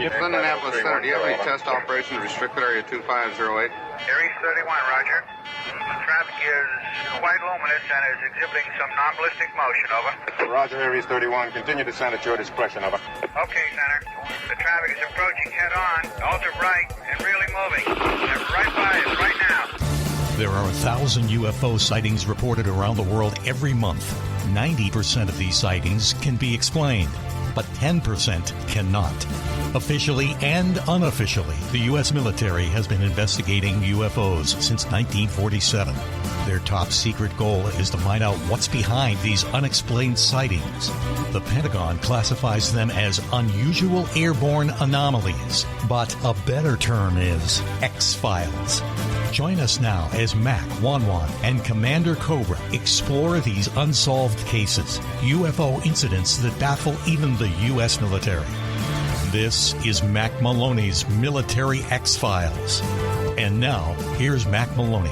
Indianapolis Center, do you have any test operations restricted area 2508? Aries 31, roger. Traffic is quite luminous and is exhibiting some non-ballistic motion, over. Roger, Aries 31. Continue to send at your discretion, over. Okay, Center. The traffic is approaching head-on, ultra bright, and really moving. They're right by us right now. There are 1,000 UFO sightings reported around the world every month. 90% of these sightings can be explained, but 10% cannot. Officially and unofficially, the U.S. military has been investigating UFOs since 1947. Their top secret goal is to find out what's behind these unexplained sightings. The Pentagon classifies them as unusual airborne anomalies, but a better term is X-Files. Join us now as Mack, Wanwan, and Commander Cobra explore these unsolved cases, UFO incidents that baffle even the U.S. military. This is Mack Maloney's Military X-Files. And now, here's Mack Maloney.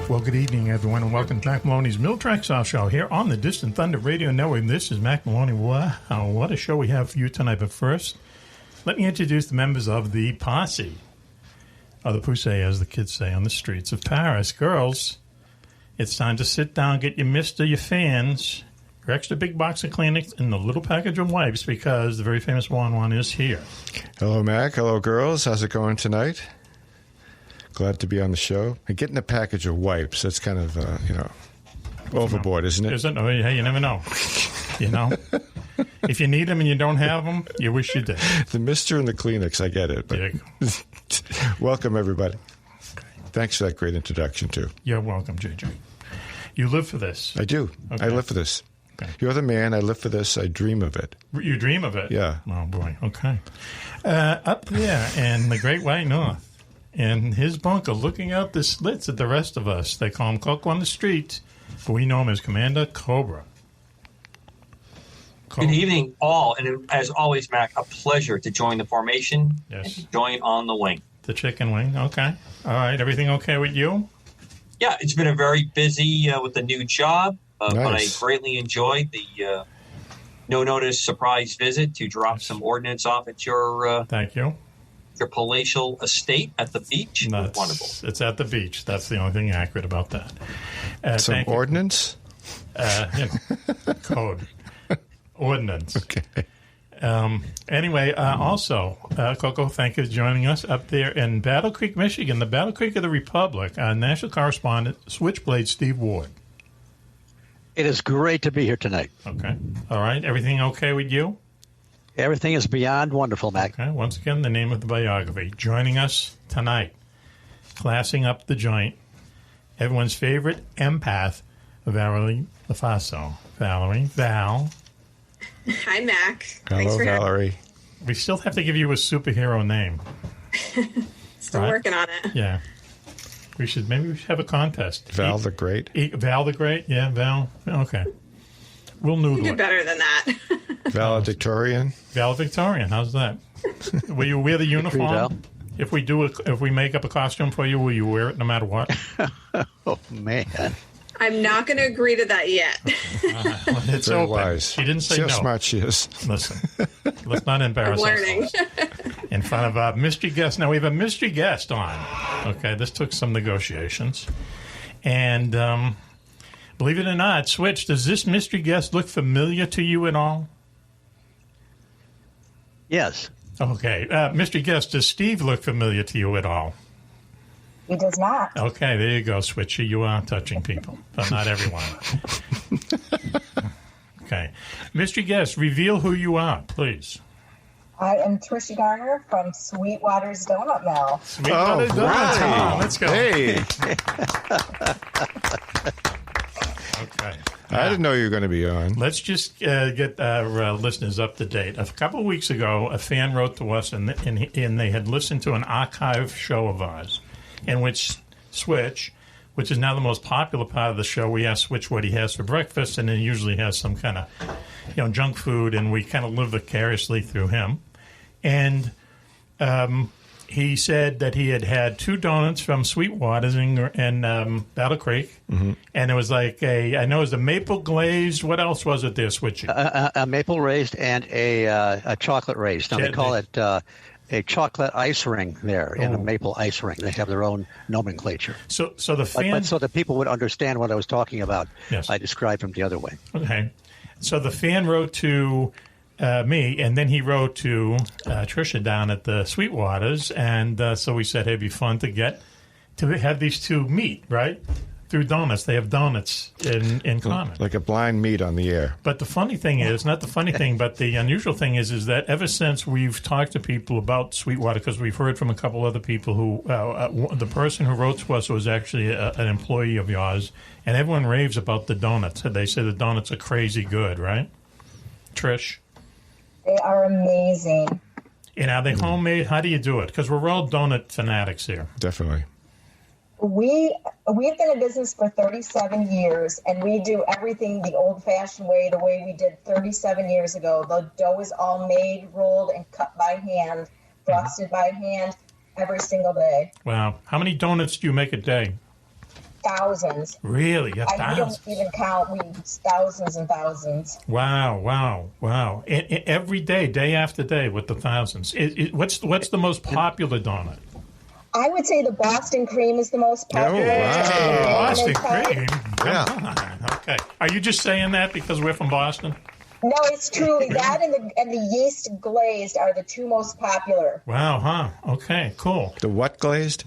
Well, good evening, everyone, and welcome to Mack Maloney's Military X-Files show here on the Distant Thunder Radio Network. This is Mack Maloney. Wow, what a show we have for you tonight. But first, let me introduce the members of the posse, or the poussée, as the kids say on the streets of Paris. Girls, it's time to sit down, get your mister, your fans, your extra big box of Kleenex, and the little package of wipes, because the very famous Juan is here. Hello, Mac. Hello, girls. How's it going tonight? Glad to be on the show. And getting a package of wipes, that's kind of, overboard, isn't it? Isn't it? Oh, hey, you never know. You know? If you need them and you don't have them, you wish you did. The mister and the Kleenex, I get it. But welcome, everybody. Thanks for that great introduction, too. You're welcome, JJ. You live for this. I do. Okay. I live for this. Okay. You're the man. I live for this. I dream of it. You dream of it? Yeah. Oh, boy. Okay. Up there in the Great White North, in his bunker, looking out the slits at the rest of us. They call him Coco on the street, but we know him as Commander Cobra. Good evening, all. And as always, Mac, a pleasure to join the formation and to join on the wing. The chicken wing. Okay. All right. Everything okay with you? Yeah, it's been a very busy with the new job, nice. But I greatly enjoyed the no-notice surprise visit to drop some ordnance off at your thank you, your palatial estate at the beach. That's wonderful. It's at the beach. That's the only thing accurate about that. Some ordnance? Code. Ordnance. Okay. Anyway, also, Coco, thank you for joining us up there in Battle Creek, Michigan, the Battle Creek of the Republic, national correspondent, Switchblade Steve Ward. It is great to be here tonight. Okay. All right. Everything okay with you? Everything is beyond wonderful, Mac. Okay. Once again, the name of the biography. Joining us tonight, classing up the joint, everyone's favorite empath, Valerie LaFaso. Valerie, Val. Hi, Mac. Hello, Valerie. We still have to give you a superhero name. Still working on it. Yeah. We should have a contest. Val the Great? Val the Great? Yeah, Val. Okay. We'll noodle You do better than that. Valedictorian? Valedictorian. How's that? Will you wear the uniform? If we make up a costume for you, will you wear it no matter what? Oh, man. I'm not going to agree to that yet. It's very open. Wise. She didn't say See no. how smart she is. Listen, let's not embarrass I'm learning. ourselves in front of a mystery guest. Now, we have a mystery guest on. Okay, this took some negotiations. And believe it or not, Switch, does this mystery guest look familiar to you at all? Yes. Okay. Mystery guest, does Steve look familiar to you at all? He does not. Okay, there you go, Switchy. You are touching people, but not everyone. Okay. Mystery guest, reveal who you are, please. I am Trisha Garner from Sweetwater's Donut Mill. Sweetwater's Donut Mill. Come on, let's go. Hey. Okay. I didn't know you were going to be on. Let's just get our listeners up to date. A couple of weeks ago, a fan wrote to us, and they had listened to an archive show of ours, in which Switch, which is now the most popular part of the show, we ask Switch what he has for breakfast, and he usually has some kind of junk food, and we kind of live vicariously through him. And he said that he had 2 donuts from Sweetwater's in Battle Creek, and it was like I know it was a maple glazed. What else was it there, Switchy? A maple raised and a chocolate raised. Now, they call it a chocolate ice ring there, and a maple ice ring. They have their own nomenclature. So the fan... But so that people would understand what I was talking about, yes. I described them the other way. Okay. So the fan wrote to me, and then he wrote to Tricia down at the Sweetwaters, and so we said, hey, it'd be fun to have these 2 meet, right? Through donuts. They have donuts in common. Like a blind meet on the air. But the funny thing is, not the funny thing, but the unusual thing is that ever since we've talked to people about Sweetwater, because we've heard from a couple other people who, the person who wrote to us was actually an employee of yours, and everyone raves about the donuts. They say the donuts are crazy good, right? Trish? They are amazing. And are they homemade? How do you do it? Because we're all donut fanatics here. Definitely. We've been in business for 37 years, and we do everything the old-fashioned way, the way we did 37 years ago. The dough is all made, rolled, and cut by hand, frosted by hand, every single day. Wow. How many donuts do you make a day? Thousands. Really? We don't even count. Thousands and thousands. Wow. Every day, day after day, with the thousands. What's the most popular donut? I would say the Boston cream is the most popular. Oh, wow. Boston cream? Yeah. Okay. Are you just saying that because we're from Boston? No, it's truly that and the yeast glazed are the 2 most popular. Wow, huh? Okay, cool. The what glazed?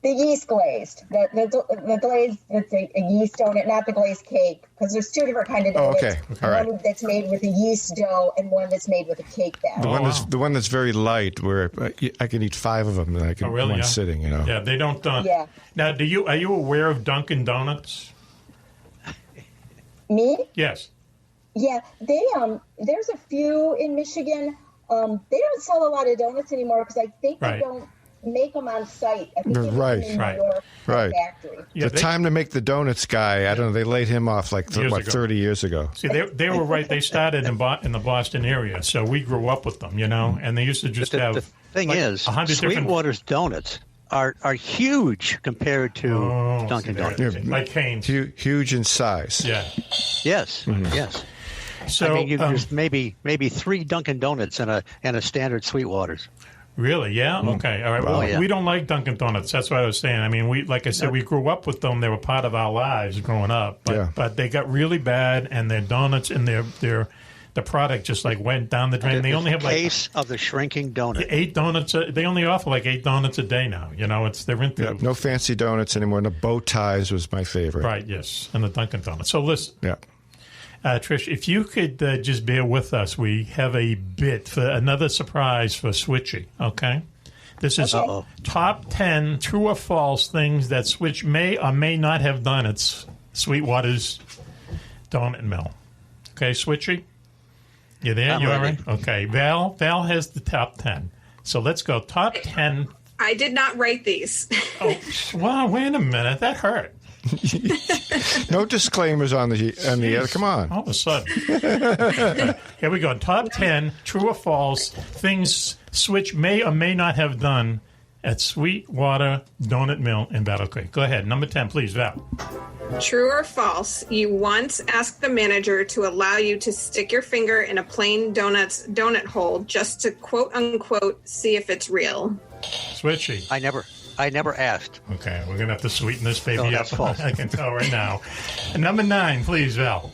The yeast glazed. The glazed that's a yeast donut, not the glazed cake, because there's 2 different kind of donuts. Oh, okay. All right. One that's made with a yeast dough and one that's made with a cake batter. The one that's very light, where I can eat 5 of them, and I can one sitting. You know. Yeah, they don't. Yeah. Now, are you aware of Dunkin' Donuts? Me? Yes. Yeah, they there's a few in Michigan. They don't sell a lot of donuts anymore because I think they don't make them on site. I think they make them in New York factory. Yeah, the time to make the donuts guy, I don't know, they laid him off like 30 years ago. See, they were right. They started in the Boston area, so we grew up with them, and they used to just have. The thing is, Sweetwater's donuts are huge compared to Dunkin' Donuts. Like Cane's. Huge in size. Yeah. Yes. Mm-hmm. Yes. So I mean, there's maybe 3 Dunkin' Donuts and a standard Sweetwater's. Really? Yeah. Okay. All right. Well, we don't like Dunkin' Donuts. That's what I was saying. I mean, we grew up with them. They were part of our lives growing up. But they got really bad, and their donuts and the product just like went down the drain. They only have case of the shrinking donut. 8 donuts. They only offer like 8 donuts a day now. They're into no fancy donuts anymore. The bow ties was my favorite. Right. Yes, and the Dunkin' Donuts. So listen. Yeah. Trish, if you could just bear with us, we have a bit for another surprise for Switchy, okay? This is top 10 true or false things that Switch may or may not have done at Sweetwater's Donut Mill. Okay, Switchy? You there? I'm you all ready. right? Okay, Val has the top 10. So let's go. Top 10. I did not write these. Oh, wow, wait a minute. That hurt. No disclaimers on the come on. All of a sudden. Here we go. Top 10 true or false things Switch may or may not have done at Sweetwater Donut Mill in Battle Creek. Go ahead. Number 10, please, Val. True or false, you once asked the manager to allow you to stick your finger in a plain donut hole just to quote unquote see if it's real. Switchy. I never asked. Okay, we're going to have to sweeten this baby up. That's false. I can tell right now. Number 9, please, Val.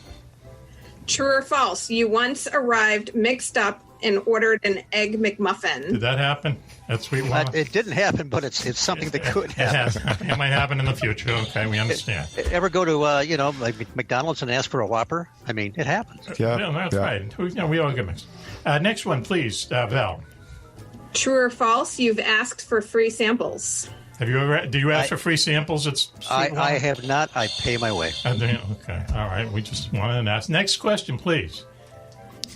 True or false, you once arrived mixed up and ordered an egg McMuffin. Did that happen at Sweetwater? It didn't happen, but it's something that could happen. It might happen in the future. Okay, we understand. Ever go to like McDonald's and ask for a Whopper? I mean, it happens. Yeah, that's right. We all get mixed. Next one, please, Val. True or false, you've asked for free samples. Have you ever? Do you ask for free samples at Sweetwater? I have not. I pay my way. Okay, all right. We just wanted to ask. Next question, please.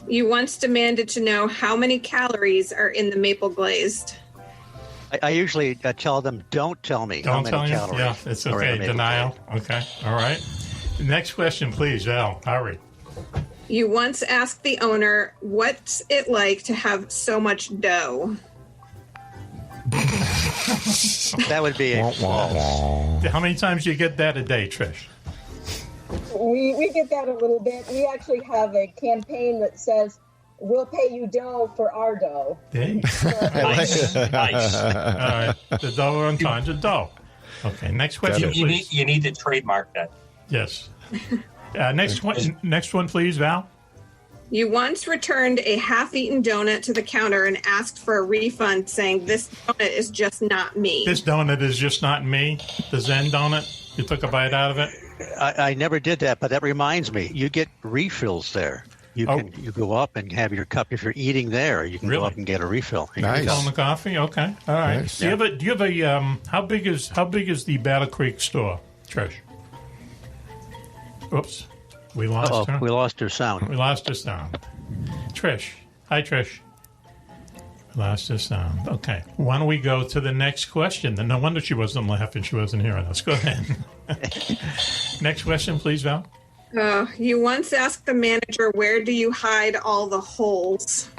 You once demanded to know how many calories are in the maple glazed. I usually tell them, don't tell me how many calories. Yeah, it's okay. Denial. Okay, all right. Next question, please, Val. Hurry. You once asked the owner, what's it like to have so much dough? That would be a false. How many times do you get that a day, Trish? We get that a little bit. We actually have a campaign that says, "We'll pay you dough for our dough." Hey. Nice. All right. The dough on time to dough. Okay, next question, please. You need to trademark that. Yes. Next one, please, Val. You once returned a half-eaten donut to the counter and asked for a refund, saying, "This donut is just not me." This donut is just not me. The Zen donut. You took a bite out of it. I never did that, but that reminds me. You get refills there. You go up and have your cup. If you're eating there, you can go up and get a refill. Nice. On the coffee. Okay. All right. Nice. Do you have a how big is the Battle Creek store, Trish? Oops. We lost her. We lost her sound. We lost her sound. Trish. Hi, Trish. We lost her sound. Okay. Why don't we go to the next question? No wonder she wasn't laughing. She wasn't hearing us. Go ahead. Next question, please, Val. You once asked the manager, "Where do you hide all the holes?"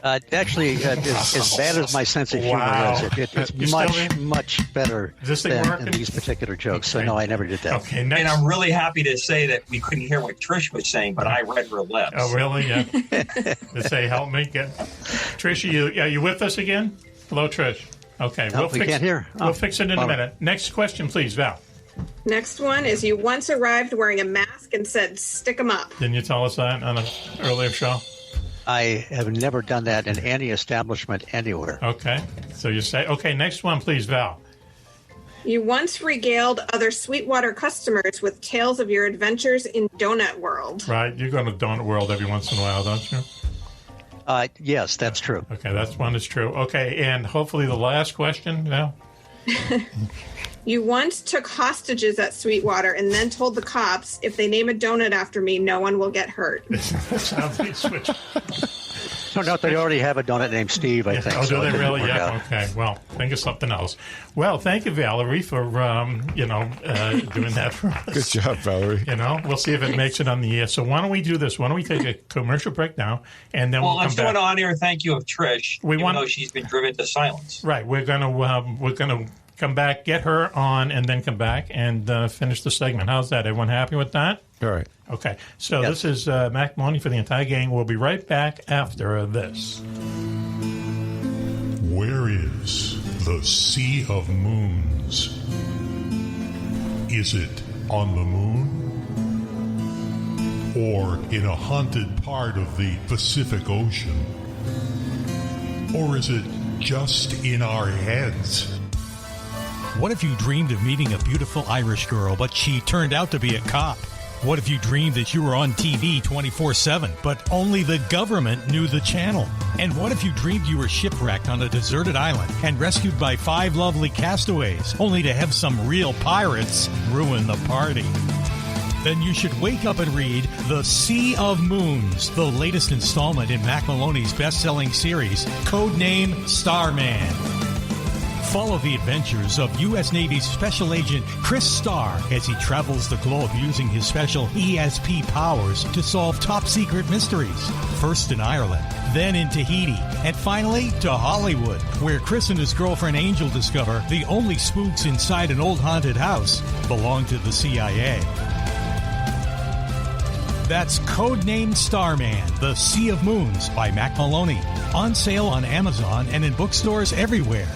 Actually, as bad as my sense of humor is, it's much better than these particular jokes. So, no, I never did that. Okay, and I'm really happy to say that we couldn't hear what Trish was saying, but I read her lips. Oh, really? Yeah. To say, help me. Trish, are you with us again? Hello, Trish. Okay. We can't hear. We'll fix it in a minute. Next question, please, Val. Next one is, you once arrived wearing a mask and said, "Stick 'em up." Didn't you tell us that on an earlier show? I have never done that in any establishment anywhere. Okay. So you say, okay, next one, please, Val. You once regaled other Sweetwater customers with tales of your adventures in Donut World. Right. You go to Donut World every once in a while, don't you? Yes, that's true. Okay, that's one is true. Okay, and hopefully the last question, Val. You once took hostages at Sweetwater and then told the cops, "If they name a donut after me, no one will get hurt." Sounds like switch. Turned out they already have a donut named Steve, I think. Oh, do they really? Yeah. Out. Okay. Well, think of something else. Well, thank you, Valerie, for doing that for us. Good job, Valerie. We'll see if it makes it on the air. So why don't we do this? Why don't we take a commercial break now, and then we'll come back. Let's do an on-air thank you of Trish, even though she's been driven to silence. Right. We're gonna come back, get her on, and then come back and finish the segment. How's that? Everyone happy with that? All right. Okay. So This is Mack Maloney for the entire gang. We'll be right back after this. Where is the Sea of Moons? Is it on the moon? Or in a haunted part of the Pacific Ocean? Or is it just in our heads? What if you dreamed of meeting a beautiful Irish girl, but she turned out to be a cop? What if you dreamed that you were on TV 24/7, but only the government knew the channel? And what if you dreamed you were shipwrecked on a deserted island and rescued by 5 lovely castaways, only to have some real pirates ruin the party? Then you should wake up and read The Sea of Moons, the latest installment in Mack Maloney's best-selling series, codename Starman. Follow the adventures of U.S. Navy Special Agent Chris Starr as he travels the globe using his special ESP powers to solve top-secret mysteries. First in Ireland, then in Tahiti, and finally to Hollywood, where Chris and his girlfriend Angel discover the only spooks inside an old haunted house belong to the CIA. That's codename Starman, The Sea of Moons by Mack Maloney. On sale on Amazon and in bookstores everywhere.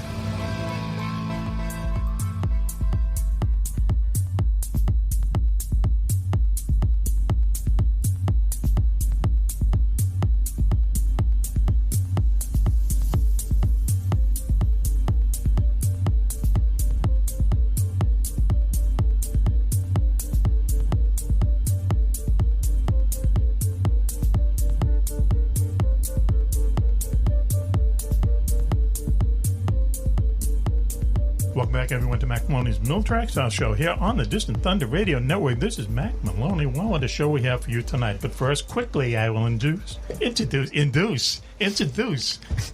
Welcome back, everyone, to Mack Maloney's Mill Tracks House Show here on the Distant Thunder Radio Network. This is Mack Maloney. What a show we have for you tonight. But first, quickly, I will introduce the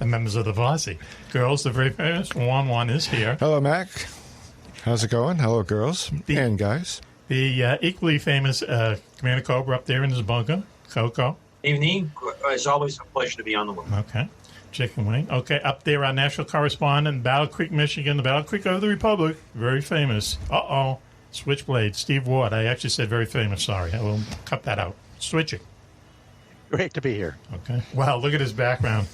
members of the Vossi. Girls, the very famous Juan is here. Hello, Mac. How's it going? Hello, girls and guys. The equally famous Commander Cobra up there in his bunker, Coco. Evening. It's always a pleasure to be on the line. Okay. Chicken wing. Okay, up there, our national correspondent, Battle Creek, Michigan, the Battle Creek of the Republic, very famous. Switchblade, Steve Ward. I actually said very famous. Sorry, I will cut that out. Switching. Great to be here. Okay. Wow, look at his background.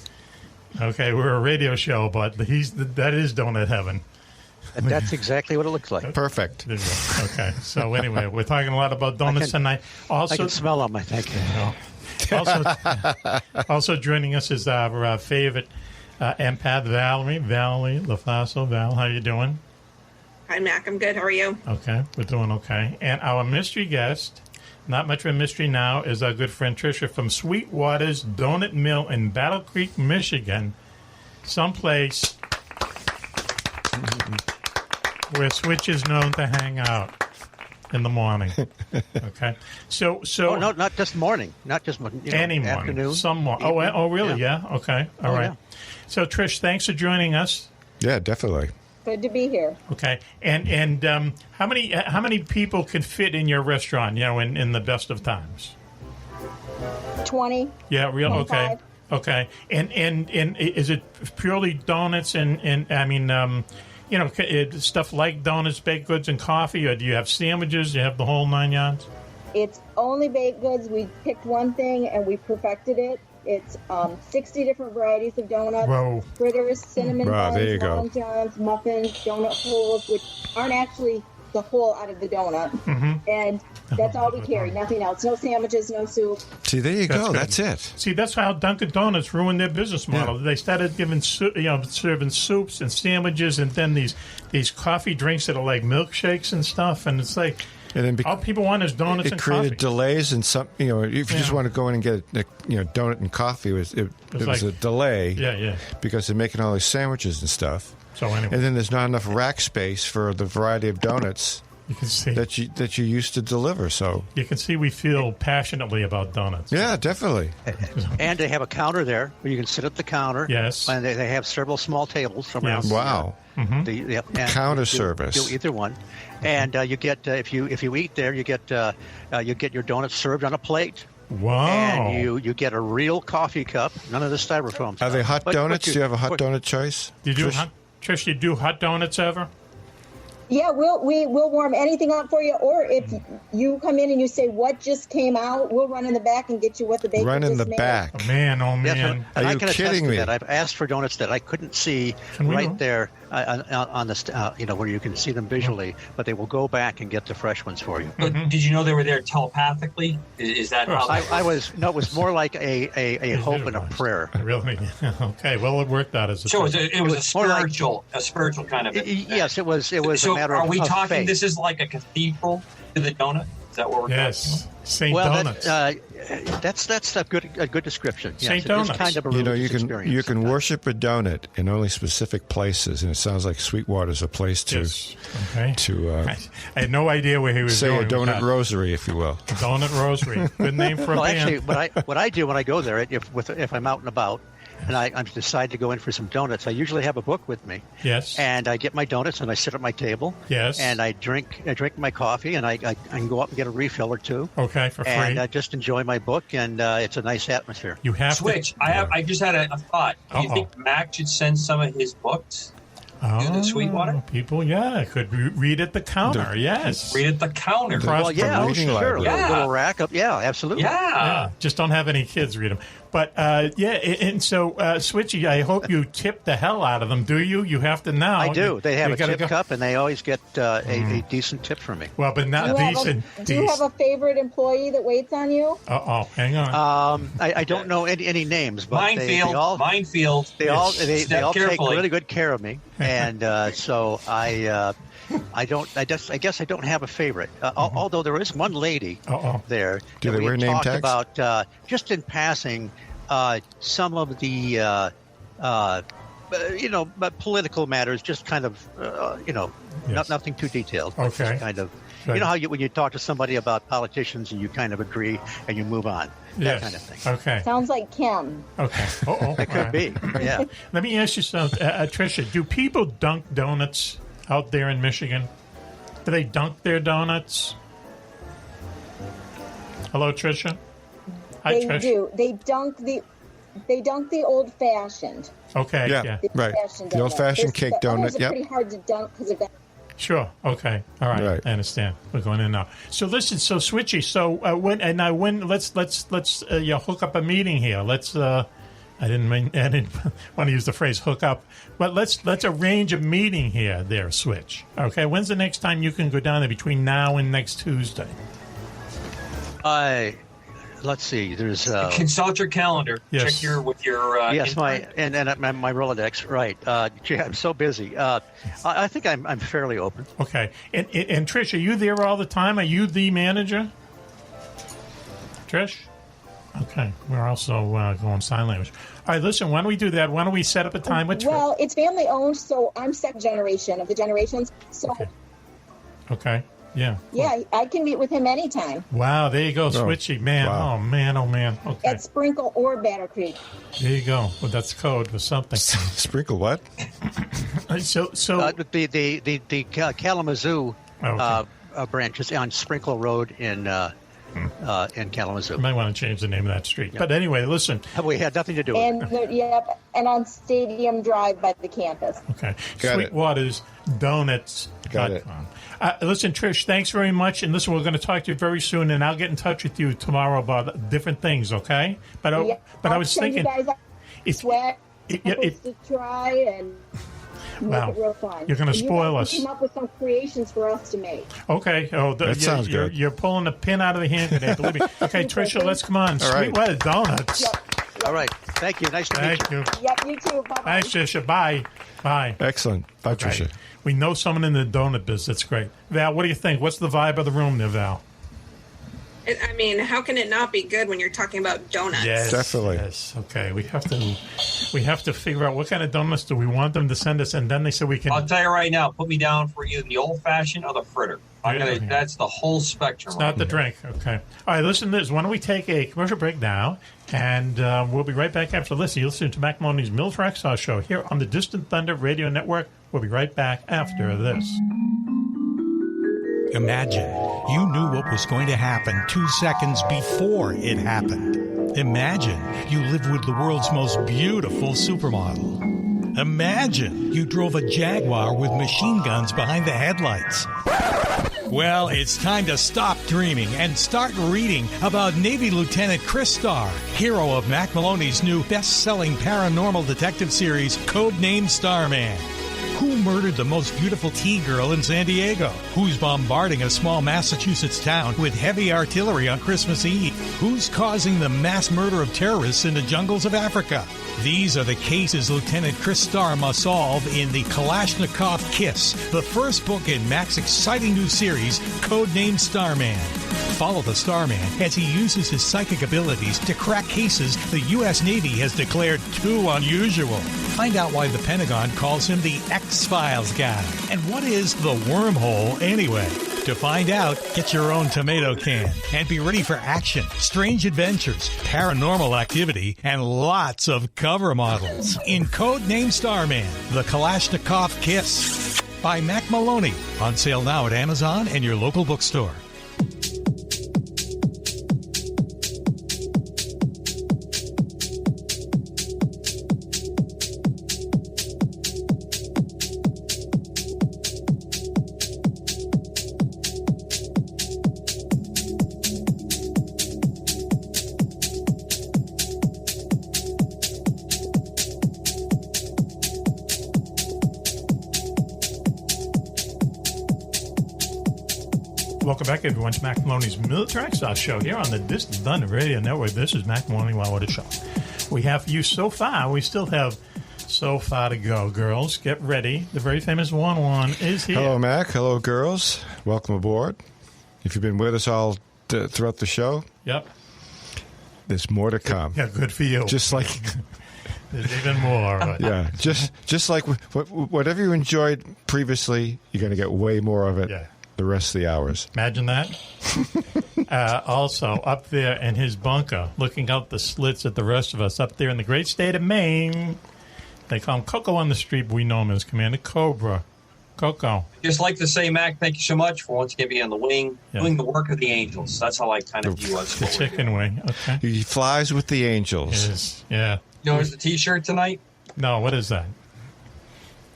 Okay, we're a radio show, but that is donut heaven. That's exactly what it looks like. Perfect. Okay, so anyway, we're talking a lot tonight. Also, I can smell them, I think. Also joining us is our favorite empath, Valerie LaFaso. Val, how you doing? Hi, Mac. I'm good. How are you? Okay, we're doing okay. And our mystery guest, not much of a mystery now, is our good friend Tricia from Sweetwater's Donut Mill in Battle Creek, Michigan, someplace where Switch is known to hang out in the morning. Okay, so no, not just morning, not just any morning, afternoon, some morning. Oh, really? Yeah. Okay. All right. Yeah. So Trish, thanks for joining us. Yeah, definitely. Good to be here. Okay, and how many people can fit in your restaurant? In the best of times. 20. Yeah, real 25. Okay. And is it purely donuts and I mean stuff like donuts, baked goods, and coffee, or do you have sandwiches? Do you have the whole 9 yards? It's only baked goods. We picked one thing and we perfected it. It's 60 different varieties of donuts, Whoa. fritters, cinnamon buns, there you go. long johns, muffins, donut holes, which aren't actually the hole out of the donut. Mm-hmm. And that's all we carry, nothing else. No sandwiches, no soup. See, there you go. Good. That's it. See, that's how Dunkin' Donuts ruined their business model. Yeah. They started giving serving soups and sandwiches, and then these coffee drinks that are like milkshakes and stuff, and it's like. And then all people want is donuts and coffee. It created delays and some. If you just want to go in and get a donut and coffee, it was a delay. Yeah. Because they're making all these sandwiches and stuff. So anyway, and then there's not enough rack space for the variety of donuts you can see that you used to deliver. So you can see we feel passionately about donuts. Yeah, definitely. And they have a counter there where you can sit at the counter. Yes. And they have several small tables around. Yes. Wow. Mm-hmm. Counter service. Do either one. And you get if you eat there, you get your donuts served on a plate. Wow! And you get a real coffee cup. None of the styrofoam. Are they hot donuts? Do you have a hot donut choice? Trish, you do hot donuts ever? Yeah, we'll warm anything up for you. Or if you come in and you say what just came out, we'll run in the back and get you what the baker Run in the made. back. Oh, man. Yes, are you I can kidding attest me? to that. I've asked for donuts that I couldn't see there on the where you can see them visually, but they will go back and get the fresh ones for you. But did you know they were there telepathically? Is that how? I was. No, it was more like a hope and a prayer. Really? Okay. Well, it worked out as a. So it was a spiritual kind of. Yes, it was. It was so a matter are of we talking? faith. This is like a cathedral to the donut. Is that what we're talking about? St. Donuts. That's a good description. Yes, St. Donuts. It's kind of a religious experience you can sometimes. worship a donut in only specific places, and it sounds like Sweetwater's a place to. Yes. Okay. To I had no idea where he was say going. a donut rosary, if you will. Donut rosary. Good name for a band. Actually, what I do when I go there, if I'm out and about, and I decide to go in for some donuts, I usually have a book with me. Yes. And I get my donuts and I sit at my table. Yes. And I drink my coffee, and I can go up and get a refill or two. Okay, for free. And I just enjoy my book, and it's a nice atmosphere. You have Switch. to. I just had a thought. Do you think Mac should send some of his books to Sweetwater? People, could read at the counter. Yes. Read at the counter. Well, yeah, sure. Yeah. Little rack up. Yeah, absolutely. Yeah. Just don't have any kids read them. But, and so, Switchy, I hope you tip the hell out of them, do you? You have to now. I do. They have a tip cup, and they always get a decent tip from me. Well, but not decent. Do you have a favorite employee that waits on you? Hang on. I don't know any names, but Minefield. They all take carefully. really good care of me, and so I guess I don't have a favorite. Although there is one lady there. Do that they wear we name talked tags? About just in passing some of the political matters, just kind of nothing too detailed. Okay. Just kind of. You know how when you talk to somebody about politicians and you kind of agree and you move on. That kind of thing. Okay. Sounds like Kim. Okay. It could be. Yeah. Let me ask you something, Tricia. Do people dunk donuts out there in Michigan? Do they dunk their donuts? Hello, Tricia. Hi, They Tricia. do. They dunk the They dunk the old-fashioned. Okay. Yeah. The Right. old-fashioned The old-fashioned cake The others donut. are Yep. pretty hard to dunk because of that. Sure. Okay. All right. Right. I understand. We're going in now. So listen. So Switchy. So when let's hook up a meeting here. Let's. I didn't want to use the phrase hook up, but let's arrange a meeting here. There, Switch. Okay. When's the next time you can go down there between now and next Tuesday? Let's see. There's consult your calendar. Yes. Check your yes, invite. my Rolodex. Right. Gee, I'm so busy. I think I'm fairly open. Okay. And Trish, are you there all the time? Are you the manager? Trish? Okay. We're also going sign language. All right, listen, why don't we do that? Why don't we set up a time with Trish? Well, it's family-owned, so I'm second generation of the generations. So, Okay. Yeah. yeah, I can meet with him anytime Wow, there you go, Switchy. Man, wow. oh, man. Okay. at Sprinkle or Battle Creek. There you go. Well, that's code for something. Sprinkle what? So The Kalamazoo branch is on Sprinkle Road in Kalamazoo. you might want to change the name of that street. But anyway, listen. We had nothing to do with it. And on Stadium Drive by the campus. Okay. Got it. Sweetwaters Donuts. Got it. Listen, Trish, thanks very much. And listen, we're going to talk to you very soon, and I'll get in touch with you tomorrow about different things, okay? But I was send thinking, you guys if sweat to try and make it real fun. You're going to spoil us. us. Come up with some creations for us to make. Okay. That sounds good. You're pulling the pin out of the hand today, believe me. Okay, Tricia, let's come on. All right. Sweetwater Donuts. Yep. All right. Thank you. Nice to meet you. Thank you. Yep, you too. Bye-bye. Thanks, Tricia. Bye. Bye. Excellent. Bye, Tricia. Right. We know someone in the donut business. That's great. Val, what do you think? What's the vibe of the room there, Val? I mean, how can it not be good when you're talking about donuts? Yes, Definitely. Yes. Okay. We have to figure out what kind of donuts do we want them to send us, and then they said we can. I'll tell you right now. Put me down for either the old fashioned or the fritter. That's the whole spectrum. It's not the drink. Okay. All right. Listen to this. Why don't we take a commercial break now, and we'll be right back after this. You listen to Mack Maloney's Mill Track Saw Show here on the Distant Thunder Radio Network. We'll be right back after this. Imagine you knew what was going to happen 2 seconds before it happened. Imagine you lived with the world's most beautiful supermodel. Imagine you drove a Jaguar with machine guns behind the headlights. Well, it's time to stop dreaming and start reading about Navy Lieutenant Chris Starr, hero of Mack Maloney's new best-selling paranormal detective series, Codename Starman. Who murdered the most beautiful tea girl in San Diego? Who's bombarding a small Massachusetts town with heavy artillery on Christmas Eve? Who's causing the mass murder of terrorists in the jungles of Africa? These are the cases Lieutenant Chris Starr must solve in the Kalashnikov Kiss, the first book in Mack's exciting new series, Codename Starman. Follow the Starman as he uses his psychic abilities to crack cases the U.S. Navy has declared too unusual. Find out why the Pentagon calls him the X-Files guy. And what is the wormhole anyway? To find out, get your own tomato can and be ready for action, strange adventures, paranormal activity, and lots of cover models in Codename Starman, The Kalashnikov Kiss by Mack Maloney. On sale now at Amazon and your local bookstore. Welcome back, everyone, to Mack Maloney's Military Sauce Show here on the Distant Thunder Radio Network. This is Mack Maloney. Wow, what a show. We have for you so far. We still have so far to go, girls. Get ready. The very famous 1-1 is here. Hello, Mac. Hello, girls. Welcome aboard. If you've been with us all throughout the show, Yep. there's more to come. Yeah, good for you. Just like... There's even more. But. Yeah, just like whatever you enjoyed previously, you're going to get way more of it the rest of the hours. Imagine that. Also, up there in his bunker, looking out the slits at the rest of us, up there in the great state of Maine, they call him Coco on the street, but we know him as Commander Cobra. Coco. Just like to say, Mac, thank you so much for once again being on the wing, doing the work of the angels. That's how I kind of view us. The chicken wing, okay. He flies with the angels. Yeah. Notice the T-shirt tonight? No, what is that?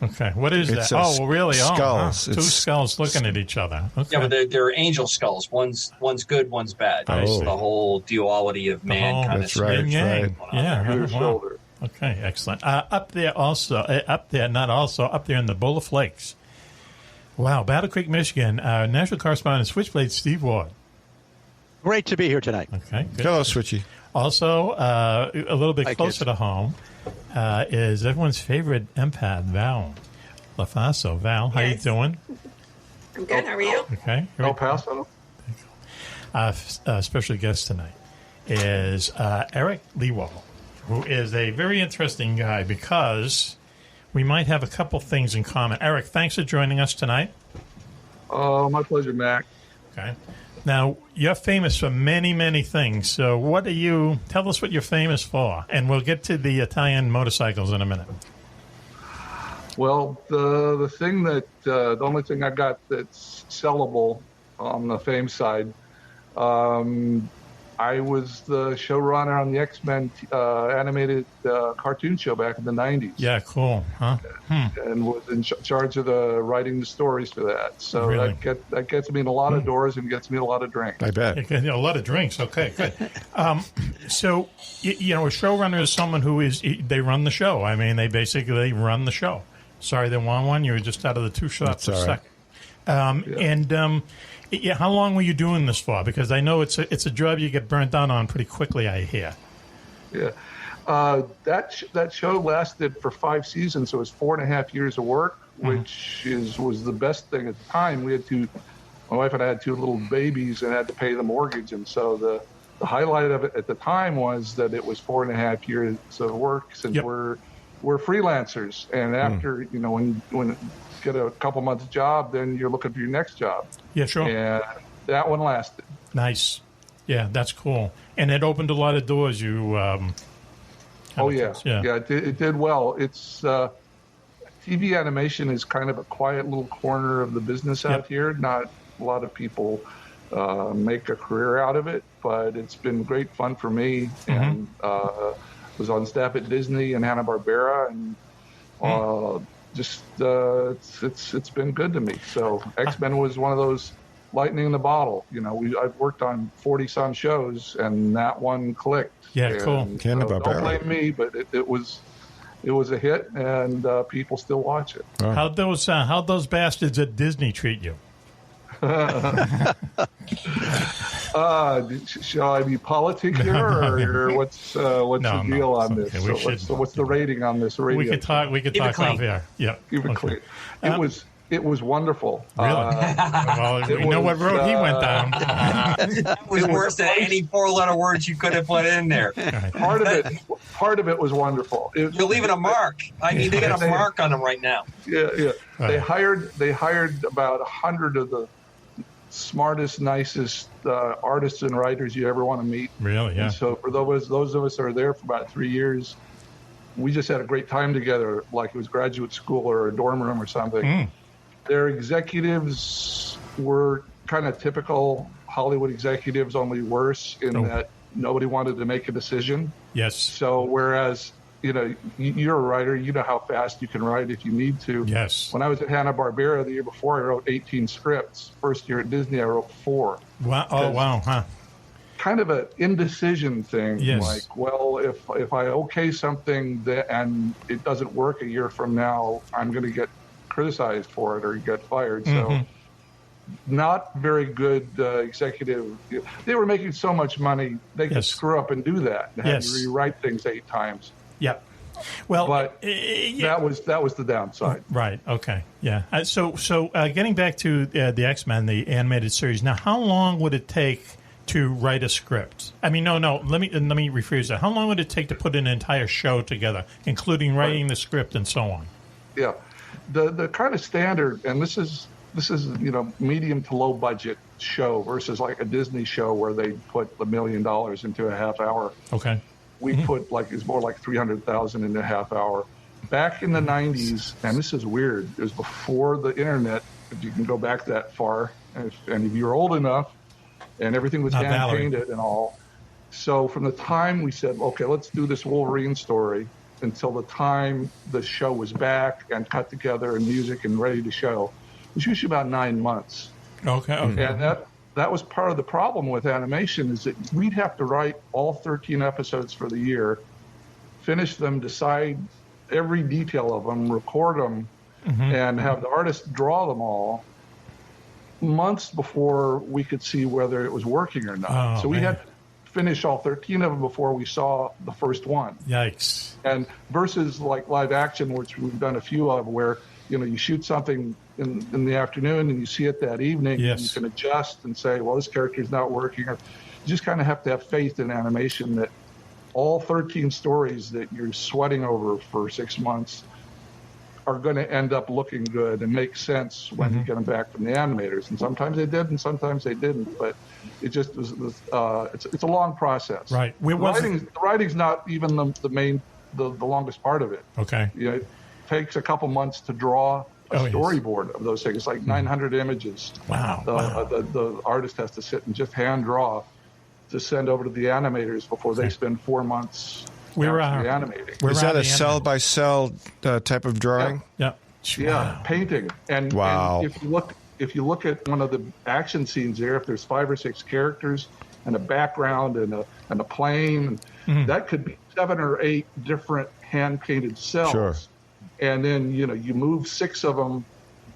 Okay, what is It's that? Oh, really? skulls. Oh, huh. Two skulls looking at each other. Okay. Yeah, but they're angel skulls. One's good, one's bad. I It's see. the whole duality of man whole- kind of That's right. Yin yang. Yeah. Your wow. shoulder. Okay, excellent. Up there in the Bowl of Flakes. Wow, Battle Creek, Michigan. National correspondent Switchblade Steve Ward. Great to be here tonight. Okay, good. Hello, Switchy. Also, a little bit Hi, closer kids. to home is everyone's favorite empath, Val LaFaso. Val, how Yes. you doing? I'm good. How are you? Okay. El Paso? Special guest tonight is Eric Lewald, who is a very interesting guy because we might have a couple things in common. Eric, thanks for joining us tonight. Oh, my pleasure, Mac. Okay. Now, you're famous for many, many things. So tell us what you're famous for, and we'll get to the Italian motorcycles in a minute. Well, the thing that the only thing I got that's sellable on the fame side, I was the showrunner on the X-Men animated cartoon show back in the 90s. Yeah, cool. Huh? And was in charge of writing the stories for that. So Really? that gets me in a lot of doors and gets me a lot of drinks. I bet. Okay, a lot of drinks. Okay, good. So, a showrunner is someone who they run the show. I mean, they basically run the show. Sorry, there wasn't one. You were just out of the two shots That's a all right. second. How long were you doing this for? Because I know it's a job you get burnt out on pretty quickly, I hear. Yeah. That show lasted for 5 seasons, so it was 4.5 years of work, which was the best thing at the time. My wife and I had 2 little babies and had to pay the mortgage, and so the highlight of it at the time was that it was 4.5 years of work since Yep. we're freelancers, and after when you get a couple months job, then you're looking for your next job. Yeah, sure. And that one lasted. Nice. Yeah, that's cool. And it opened a lot of doors. It did well. It's TV animation is kind of a quiet little corner of the business out here. Not a lot of people make a career out of it, but it's been great fun for me. And was on staff at Disney and Hanna-Barbera, and it's been good to me. So X-Men was one of those lightning in the bottle. I've worked on 40-some shows, and that one clicked. Yeah, cool. Don't blame me, but it was a hit, and people still watch it. Oh. How'd those bastards at Disney treat you? Shall I be politic here, or what's the deal on this? Okay. So what's the rating on this radio? We could talk off here. Yeah. Keep it clean. It was wonderful. Really? Well, we know what road he went down. That was worse than any 4-letter words you could have put in there. Part of it was wonderful. You're leaving a mark. I mean, they got a mark on them right now. Yeah. Right. They hired about 100 of the smartest, nicest artists and writers you ever want to meet. Really? Yeah. And so for those of us that are there for about 3 years, we just had a great time together, like it was graduate school or a dorm room or something. Their executives were kind of typical Hollywood executives, only worse in that nobody wanted to make a decision. Yes. So whereas, you're a writer, you know how fast you can write if you need to. Yes. When I was at Hanna-Barbera the year before, I wrote 18 scripts. First year at Disney, I wrote 4. Wow. Oh, wow. Huh. Kind of an indecision thing. Yes. Like, well, if I okay something and it doesn't work a year from now, I'm going to get criticized for it or get fired. So not very good executive. They were making so much money, they could screw up and do that and have to rewrite things 8 times. Yep. Well, but that was the downside. Right. Okay. Yeah. So getting back to the X-Men, the animated series. Now, how long would it take to write a script? I mean, no. Let me rephrase that. How long would it take to put an entire show together, including writing the script and so on? Yeah. The kind of standard, and this is medium to low budget show versus like a Disney show where they put $1 million into a half hour. Okay. We put it's more like 300,000 in a half hour. Back in the 90s, and this is weird, it was before the internet, if you can go back that far, and if you're old enough, and everything was hand painted and all, So from the time we said, okay, let's do this Wolverine story, until the time the show was back and cut together and music and ready to show, it was usually about 9 months. Okay. And that was part of the problem with animation, is that we'd have to write all 13 episodes for the year, finish them, decide every detail of them, record them, and have the artist draw them all months before we could see whether it was working or not. So we had to finish all 13 of them before we saw the first one. Yikes. And versus like live action, which we've done a few of, where you shoot something in the afternoon and you see it that evening, and you can adjust and say, well, this character's not working. Or you just kind of have to have faith in animation that all 13 stories that you're sweating over for 6 months are going to end up looking good and make sense when you get them back from the animators. And sometimes they did, and sometimes they didn't. But it just was. It's a long process. Right. The writing's not even the longest part of it. Okay. It takes a couple months to draw a storyboard of those things. It's like 900 images. Wow. The artist has to sit and just hand draw to send over to the animators before they spend 4 months. Animating. Is that a cell by cell type of drawing? Yeah. Painting. And if you look at one of the action scenes there, if there's 5 or 6 characters and a background and a plane, that could be 7 or 8 different hand painted cells. Sure. And then you move 6 of them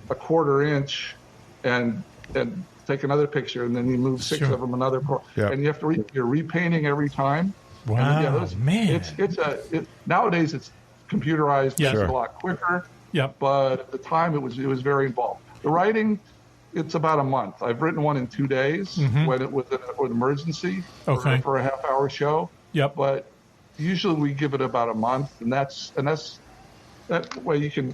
a quarter inch, and take another picture, and then you move 6 of them another quarter, and you have to you're repainting every time. Wow, man! Nowadays it's computerized. Yeah. It's a lot quicker. Yep. But at the time it was very involved. The writing, it's about a month. I've written one in 2 days when it was an emergency for a half-hour show. Yep. But usually we give it about a month, and that's that way you can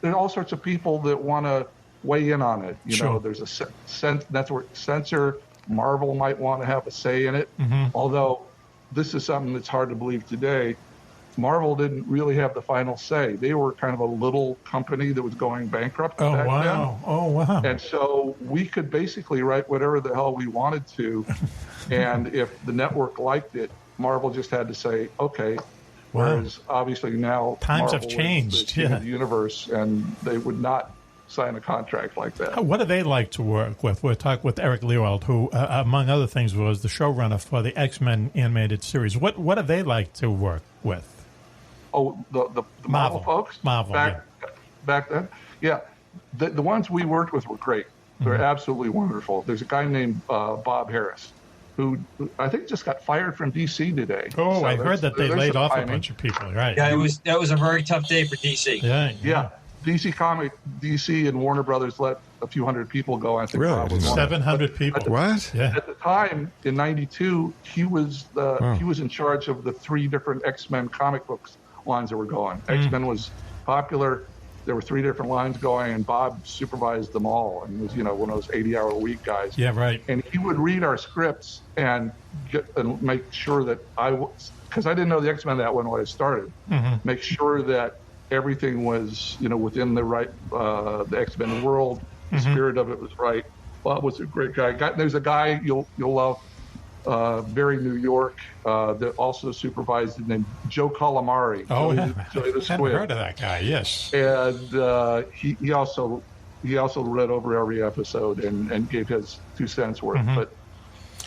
there are all sorts of people that want to weigh in on it. There's a network censor. Marvel might want to have a say in it, although this is something that's hard to believe today. Marvel didn't really have the final say. They were kind of a little company that was going bankrupt back then. Oh, wow. And so we could basically write whatever the hell we wanted to, and if the network liked it, Marvel just had to say, okay. Whereas obviously now times Marvel have changed. is the universe, and they would not sign a contract like that. What do they like to work with? We'll talk with Eric Lewald, who, among other things, was the showrunner for the X-Men animated series. What do they like to work with? Oh, the Marvel folks? Marvel, back then? Yeah. The ones we worked with were great. They're absolutely wonderful. There's a guy named Bob Harris, who I think just got fired from DC today. Oh, so I heard that they laid off a bunch of people, right? Yeah, that was a very tough day for DC. Yeah. DC and Warner Brothers let a few hundred people go. I think really? 700 people. What? Yeah. At the time, in '92, he was in charge of the 3 different X-Men comic books lines that were going. X-Men was popular. There were 3 different lines going, and Bob supervised them all, and was one of those 80-hour-a-week guys. Yeah, right. And he would read our scripts and make sure that because I didn't know the X-Men that when I started, make sure that everything was within the right the X-Men world. The spirit of it was right. Bob was a great guy. There's a guy you'll love, very New York, that also supervised it, named Joe Calamari. Oh, Joey the Squid. I haven't heard of that guy. Yes. And he also read over every episode and gave his 2 cents worth.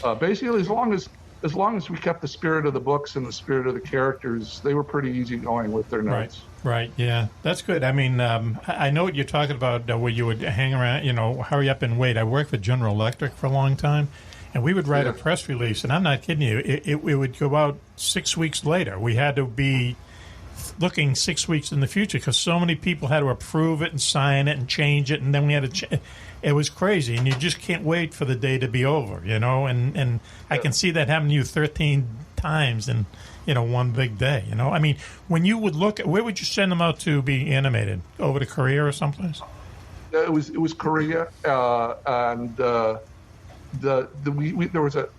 But basically, as long as we kept the spirit of the books and the spirit of the characters, they were pretty easygoing with their notes. Right, yeah. That's good. I mean, I know what you're talking about, where you would hang around, hurry up and wait. I worked for General Electric for a long time, and we would write a press release, and I'm not kidding you, it would go out 6 weeks later. We had to be looking 6 weeks in the future because so many people had to approve it and sign it and change it, and then we had to it was crazy, and you just can't wait for the day to be over, and I can see that happening to you 13 times in one big day. I mean, when you would look at, where would you send them out to be animated? Over to Korea or someplace? It was Korea, and there was a.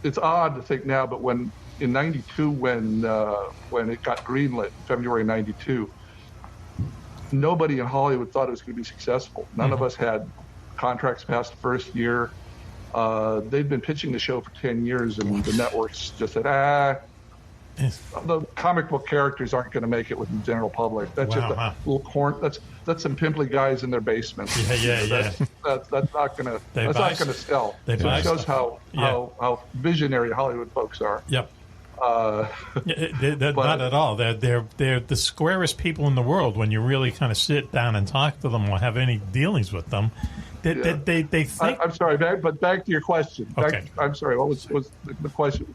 It's odd to think now, but when in '92, when it got greenlit, February '92, nobody in Hollywood thought it was going to be successful. None of us had contracts past the first year. They'd been pitching the show for 10 years, and the networks just said, the comic book characters aren't going to make it with the general public. That's just a little corn. That's some pimply guys in their basement. Yeah. That's not going to sell. So it shows how visionary Hollywood folks are. Yep. Not at all. They're the squarest people in the world when you really kind of sit down and talk to them or have any dealings with them. They think. I'm sorry, but back to your question. Okay. I'm sorry. What was the question?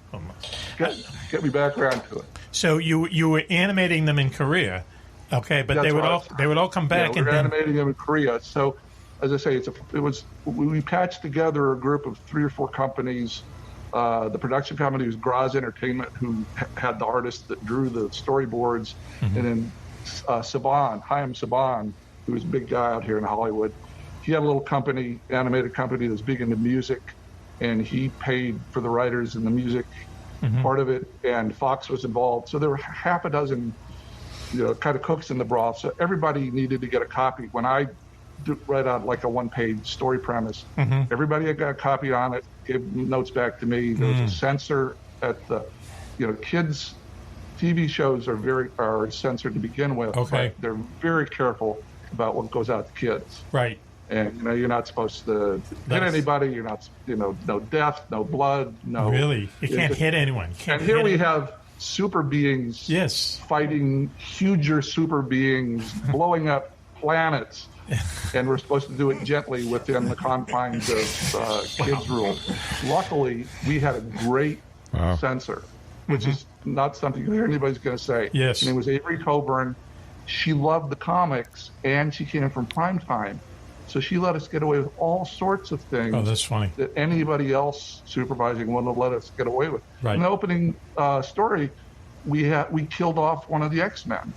Get me back around to it. So you were animating them in Korea, okay? But they would all come back. We were animating them in Korea. So, as I say, we patched together a group of 3 or 4 companies. The production company was Graz Entertainment, who had the artists that drew the storyboards, and then Chaim Saban, who was a big guy out here in Hollywood. He had a little company, animated company that's big into music, and he paid for the writers and the music part of it, and Fox was involved. So there were half a dozen, kind of cooks in the broth. So everybody needed to get a copy. When I write out like a 1-page story premise, everybody had got a copy on it, gave notes back to me. There was a censor at the, kids' TV shows are censored to begin with. Okay. But they're very careful about what goes out to kids. Right. And you're not supposed to hit anybody. You're not, no death, no blood, no. Really, you can't hit anyone. And here we have super beings, fighting huger super beings, blowing up planets, and we're supposed to do it gently within the confines of kids' rules. Luckily, we had a great censor, which is not something anybody's going to say. Yes, her name was Avery Coburn. She loved the comics, and she came from primetime. So she let us get away with all sorts of things. Oh, that's funny. That anybody else supervising wouldn't have let us get away with. Right. In the opening story, we killed off one of the X-Men.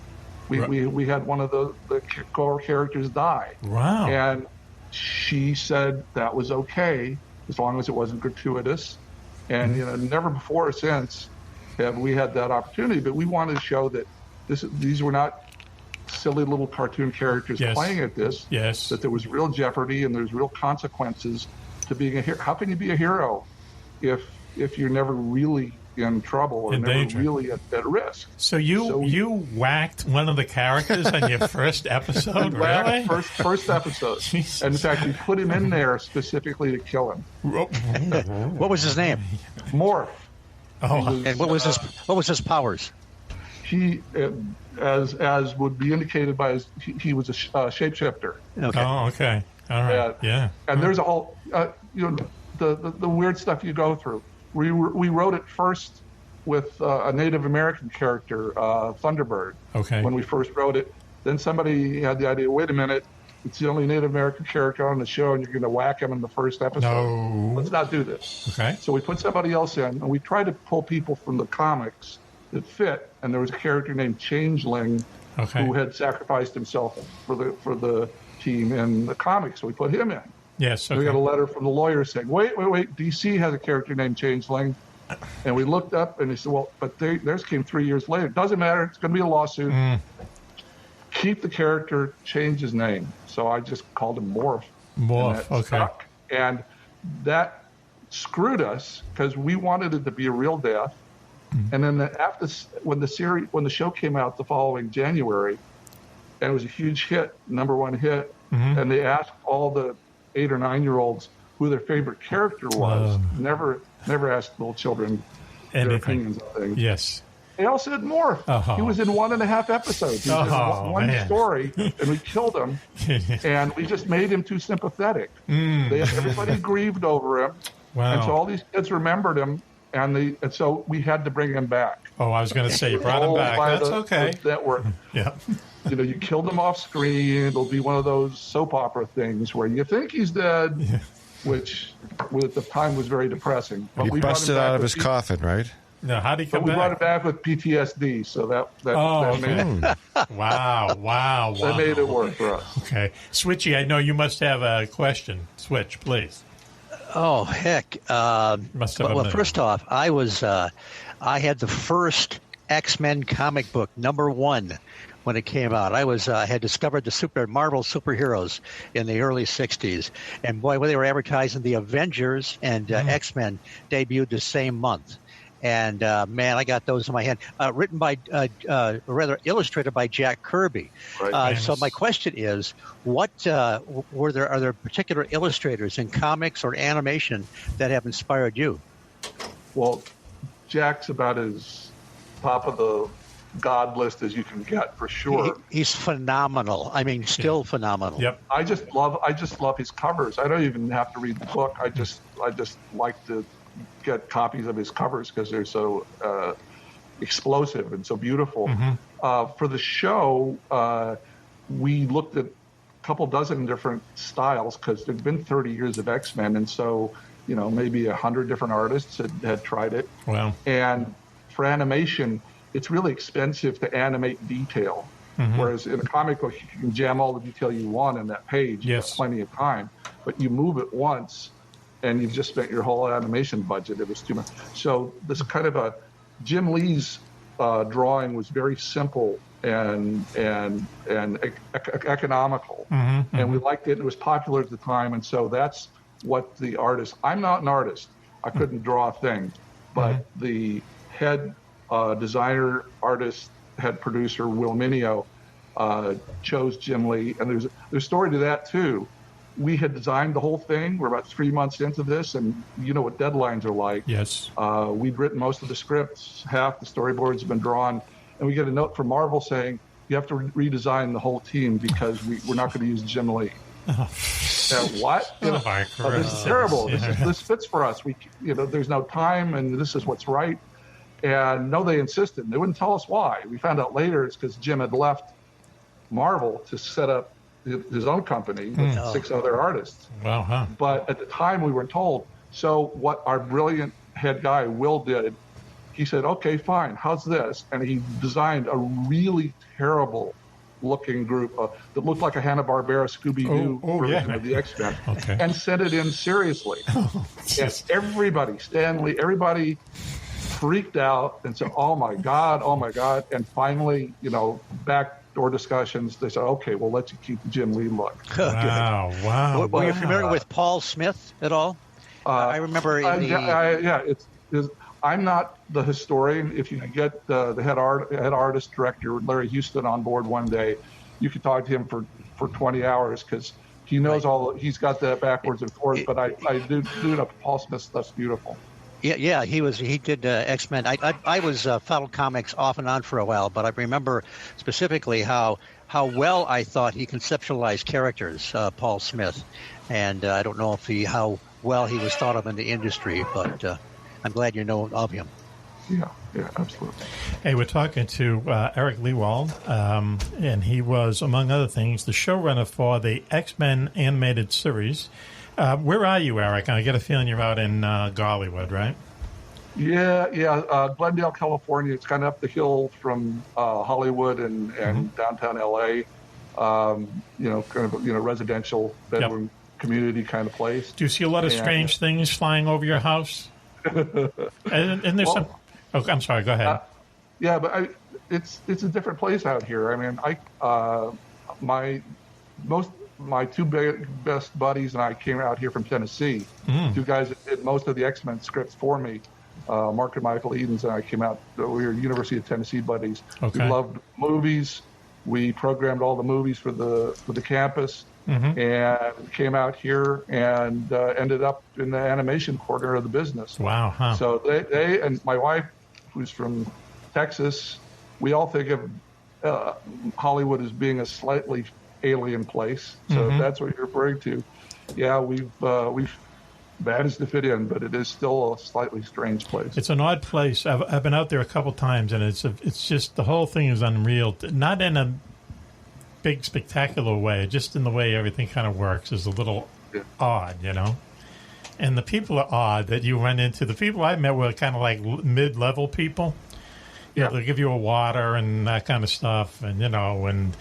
We had one of the core characters die. Wow. And she said that was okay as long as it wasn't gratuitous. And never before or since have we had that opportunity. But we wanted to show that these were not silly little cartoon characters playing at this. Yes. That there was real jeopardy and there's real consequences to being a hero. How can you be a hero if you're never really in trouble or never danger. Really at risk? So you whacked one of the characters on your first episode, really? First episode. Jesus. And in fact, we put him in there specifically to kill him. What was his name? Morph. And what was his powers? He, as would be indicated by he was a shapeshifter. Okay. Oh, okay. All right. Yeah. And there's all the weird stuff you go through. We wrote it first with a Native American character, Thunderbird. Okay. When we first wrote it, then somebody had the idea. Wait a minute, it's the only Native American character on the show, and you're going to whack him in the first episode. No. Let's not do this. Okay. So we put somebody else in, and we tried to pull people from the comics that fit. And there was a character named Changeling who had sacrificed himself for the team in the comics. So we put him in. Yes. Okay. We got a letter from the lawyer saying, wait, DC has a character named Changeling. And we looked up and he said, well, but theirs came 3 years later. It doesn't matter. It's going to be a lawsuit. Keep the character, change his name. So I just called him Morph. Morph, okay. Stuck. And that screwed us because we wanted it to be a real death. And then when the show came out the following January, and it was a huge hit, #1 hit, and they asked all the 8 or 9-year-olds who their favorite character was. Never asked little children their opinions on things. Yes. They all said Morph. He was in 1.5 episodes. He was in one story, and we killed him, and we just made him too sympathetic. Everybody grieved over him, and so all these kids remembered him. And so we had to bring him back. Oh, I was going to say, you brought him back. That's okay. The network. Yeah. You killed him off screen. It'll be one of those soap opera things where you think he's dead, which at the time was very depressing. But he busted out of his coffin, right? No, how did he come back? We brought him back with PTSD, so that made it. Wow. That made it work for us. Okay. Switchy, I know you must have a question. Switch, please. Oh, heck. Well, first off, I had the first X-Men comic book, #1, when it came out. I had discovered the Marvel superheroes in the early 60s. And boy, when they were advertising, the Avengers and X-Men debuted the same month. And man, I got those in my hand. Written by, rather illustrated by Jack Kirby. Right. So my question is, what are there particular illustrators in comics or animation that have inspired you? Well, Jack's about as top of the God list as you can get, for sure. He's phenomenal. I mean, still phenomenal. Yep. I just love his covers. I don't even have to read the book. I just like to get copies of his covers because they're so explosive and so beautiful. For the show, we looked at a couple dozen different styles because there'd been 30 years of X-Men, and so maybe 100 different artists had tried it. Wow. And for animation, it's really expensive to animate detail. Whereas in a comic book, you can jam all the detail you want in that page. Yes. You have plenty of time. But you move it once, and you've just spent your whole animation budget. It was too much. So this kind of a Jim Lee's drawing was very simple and economical, and we liked it. It was popular at the time, and so that's what the artist. I'm not an artist. I couldn't draw a thing, but the head designer, artist, head producer Will Mineo chose Jim Lee, and there's a story to that too. We had designed the whole thing. We're about 3 months into this, and you know what deadlines are like. Yes. We'd written most of the scripts, half the storyboards have been drawn, and we get a note from Marvel saying, you have to redesign the whole team because we're not going to use Jim Lee. What? This is terrible. This fits for us. There's no time, and this is what's right. And no, they insisted. They wouldn't tell us why. We found out later it's because Jim had left Marvel to set up his own company with 6 other artists. Wow, huh? But at the time, we weren't told. So what our brilliant head guy, Will, did, he said, okay, fine, how's this? And he designed a really terrible-looking group that looked like a Hanna-Barbera Scooby-Doo version of the X-Men, and sent it in seriously. And everybody, Stan Lee, everybody freaked out and said, oh, my God. And finally, backdoor discussions, they said, okay, well, let's keep the Jim Lee look. Wow. Were you familiar with Paul Smith at all? I remember I'm not the historian. If you could get the head artist director, Larry Houston, on board one day, you could talk to him for 20 hours because he knows he's got that backwards and forwards, but I do know Paul Smith stuff's beautiful. Yeah, he did X-Men. I was followed comics off and on for a while, but I remember specifically how well I thought he conceptualized characters, Paul Smith, and I don't know how well he was thought of in the industry, but I'm glad you know of him. Yeah, absolutely. Hey, we're talking to Eric Lewald, and he was, among other things, the showrunner for the X-Men animated series. Where are you, Eric? I get a feeling you're out in Garlywood, right? Yeah. Glendale, California. It's kind of up the hill from Hollywood and downtown LA. Residential bedroom community kind of place. Do you see a lot of strange things flying over your house? and there's some. Oh, I'm sorry. Go ahead. But it's a different place out here. I mean, my two best buddies and I came out here from Tennessee. 2 guys that did most of the X-Men scripts for me. Mark and Michael Edens and I came out. We were University of Tennessee buddies. Okay. We loved movies. We programmed all the movies for the campus, and came out here and ended up in the animation corner of the business. Wow. Huh. So they and my wife, who's from Texas, we all think of Hollywood as being a slightly alien place. So if that's what you're referring to, yeah, we've managed to fit in, but it is still a slightly strange place. It's an odd place. I've been out there a couple times, and it's just the whole thing is unreal. Not in a big spectacular way, just in the way everything kind of works is a little odd, And the people are odd that you run into. The people I met were kind of like mid-level people. They'll give you a water and that kind of stuff, and and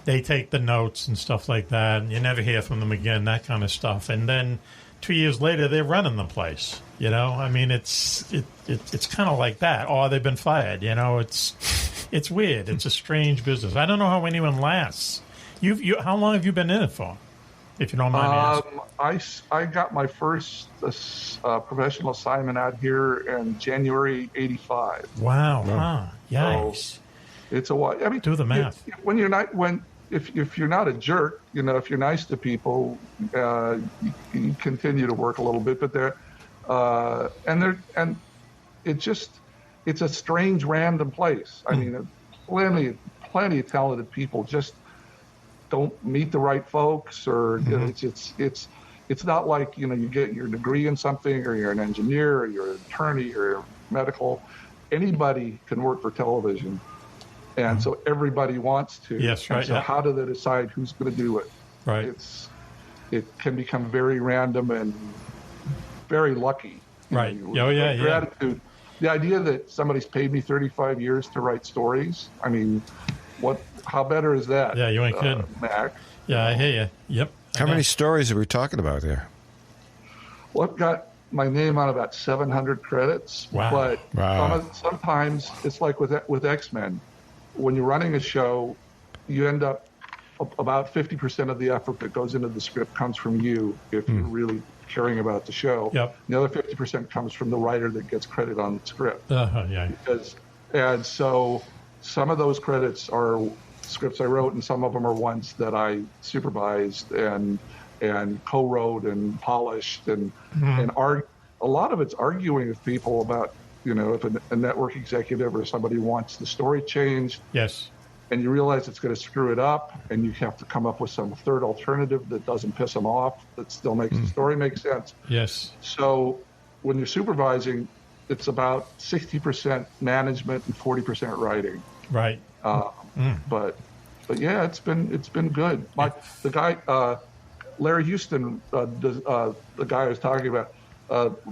they take the notes and stuff like that, and you never hear from them again, that kind of stuff. And then 2 years later, they're running the place. I mean, it's kind of like that. Or they've been fired. It's It's weird. It's a strange business. I don't know how anyone lasts. How long have you been in it for, if you don't mind me asking? I got my first professional assignment out here in January '85. Wow. Huh. Yikes. So it's a while. I mean, do the math. If you're not a jerk, if you're nice to people, you continue to work a little bit. But it's a strange, random place. I mean, plenty of talented people just don't meet the right folks, or it's not like you get your degree in something, or you're an engineer, or you're an attorney, or you're medical. Anybody can work for television, and so everybody wants to. Yes, right. And so how do they decide who's going to do it? Right. It can become very random and very lucky. Right. Yeah. Gratitude. The idea that somebody's paid me 35 years to write stories. I mean, how better is that? Yeah, you ain't kidding, Mac. Yeah, I hear you. Yep. How many stories are we talking about there? Well, I've got my name on about 700 credits. Wow. But sometimes it's like with X-Men. When you're running a show, you end up about 50% of the effort that goes into the script comes from you if you're really caring about the show. Yep. The other 50% comes from the writer that gets credit on the script. Yeah. And so some of those credits are scripts I wrote, and some of them are ones that I supervised and co-wrote and polished and a lot of it's arguing with people about if a network executive or somebody wants the story changed. Yes. And you realize it's going to screw it up, and you have to come up with some third alternative that doesn't piss them off, that still makes the story make sense. Yes. So when you're supervising, it's about 60% management and 40% writing. Right. But yeah, it's been good. The guy Larry Houston, the guy I was talking about,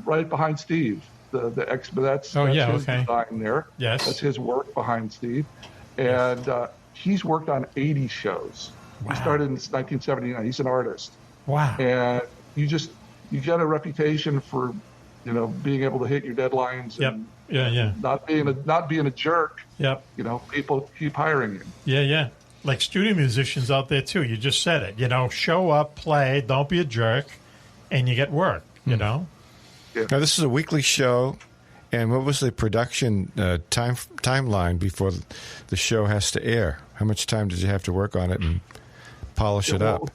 right behind Steve, that's his design there. Yes. That's his work behind Steve. And he's worked on 80 shows. Wow. He started in 1979. He's an artist. Wow. And you get a reputation for, being able to hit your deadlines. Yep. And not being a jerk. Yep. People keep hiring you. Yeah. Like studio musicians out there too. You just said it. Show up, play, don't be a jerk, and you get work. Yeah. Now this is a weekly show. And what was the production timeline before the show has to air? How much time did you have to work on it and polish it up?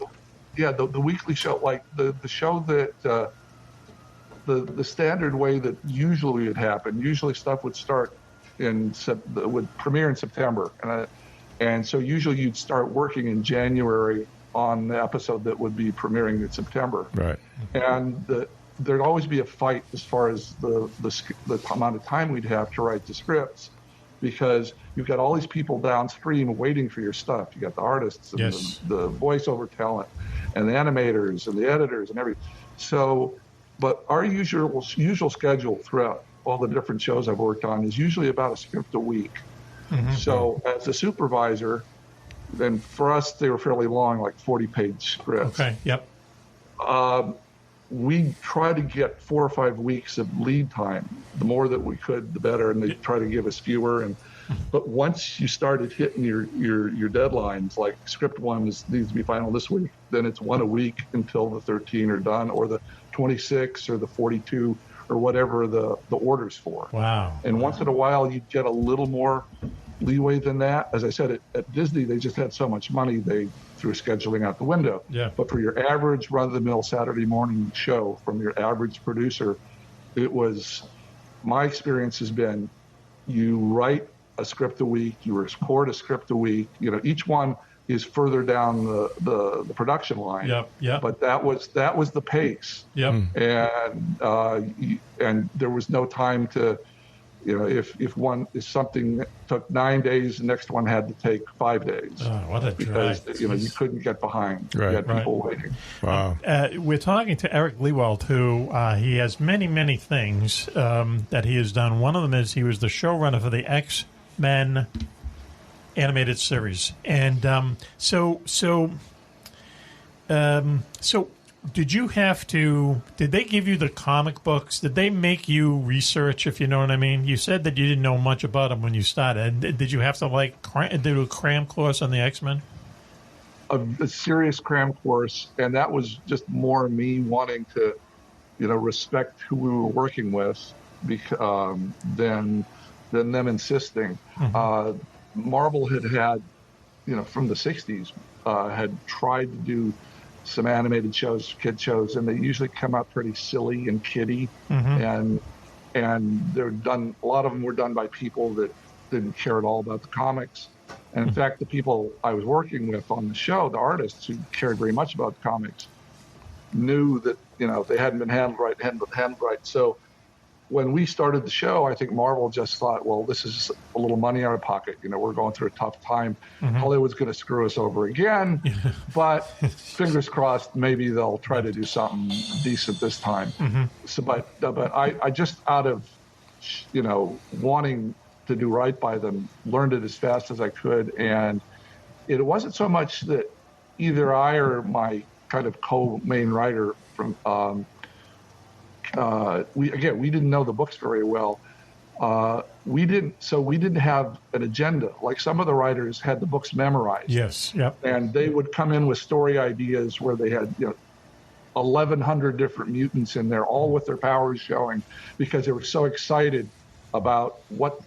The weekly show, like the show that the standard way that usually would happen. Usually stuff would start would premiere in September, and so usually you'd start working in January on the episode that would be premiering in September. Right. And there'd always be a fight as far as the amount of time we'd have to write the scripts, because you've got all these people downstream waiting for your stuff. You got the artists and the voiceover talent and the animators and the editors and everything. So, but our usual schedule throughout all the different shows I've worked on is usually about a script a week. Mm-hmm. So as a supervisor, then for us, they were fairly long, like 40-page scripts. Okay, yep. We try to get 4 or 5 weeks of lead time. The more that we could, the better, and they try to give us fewer. But once you started hitting your deadlines, like script one needs to be final this week, then it's one a week until the 13 are done, or the 26 or the 42 or whatever the order's for. Wow. And once in a while, you get a little more leeway than that. As I said, at Disney, they just had so much money, they threw scheduling out the window. Yeah. But for your average run-of-the-mill Saturday morning show from your average producer, my experience has been, you write a script a week, you record a script a week. Each one is further down the production line. Yep. But that was the pace. Yep. And there was no time to, if something took 9 days, the next one had to take 5 days. Oh, what a drag. Because you couldn't get behind. Right. You had people waiting. Wow. We're talking to Eric Lewald, who he has many, many things that he has done. One of them is he was the showrunner for the X-Men animated series, and so Did you have to? Did they give you the comic books? Did they make you research? If you know what I mean. You said that you didn't know much about them when you started. Did you have to do a cram course on the X-Men? A serious cram course, and that was just more me wanting to, respect who we were working with, than them insisting. Mm-hmm. Marvel had, from the '60s, had tried to do some animated shows, kid shows, and they usually come out pretty silly and kiddie, mm-hmm. and they're done. A lot of them were done by people that didn't care at all about the comics. And in fact, the people I was working with on the show, the artists who cared very much about the comics, knew that they hadn't been handled right. So when we started the show, I think Marvel just thought, well, this is a little money in our pocket. We're going through a tough time. Mm-hmm. Hollywood's going to screw us over again. But fingers crossed, maybe they'll try to do something decent this time. Mm-hmm. So, but I just out of, wanting to do right by them, learned it as fast as I could. And it wasn't so much that either I or my kind of co-main writer from, we didn't know the books very well. We didn't have an agenda. Like some of the writers had the books memorized. Yes. Yep. And they would come in with story ideas where they had, 1,100 different mutants in there, all with their powers showing, because they were so excited about what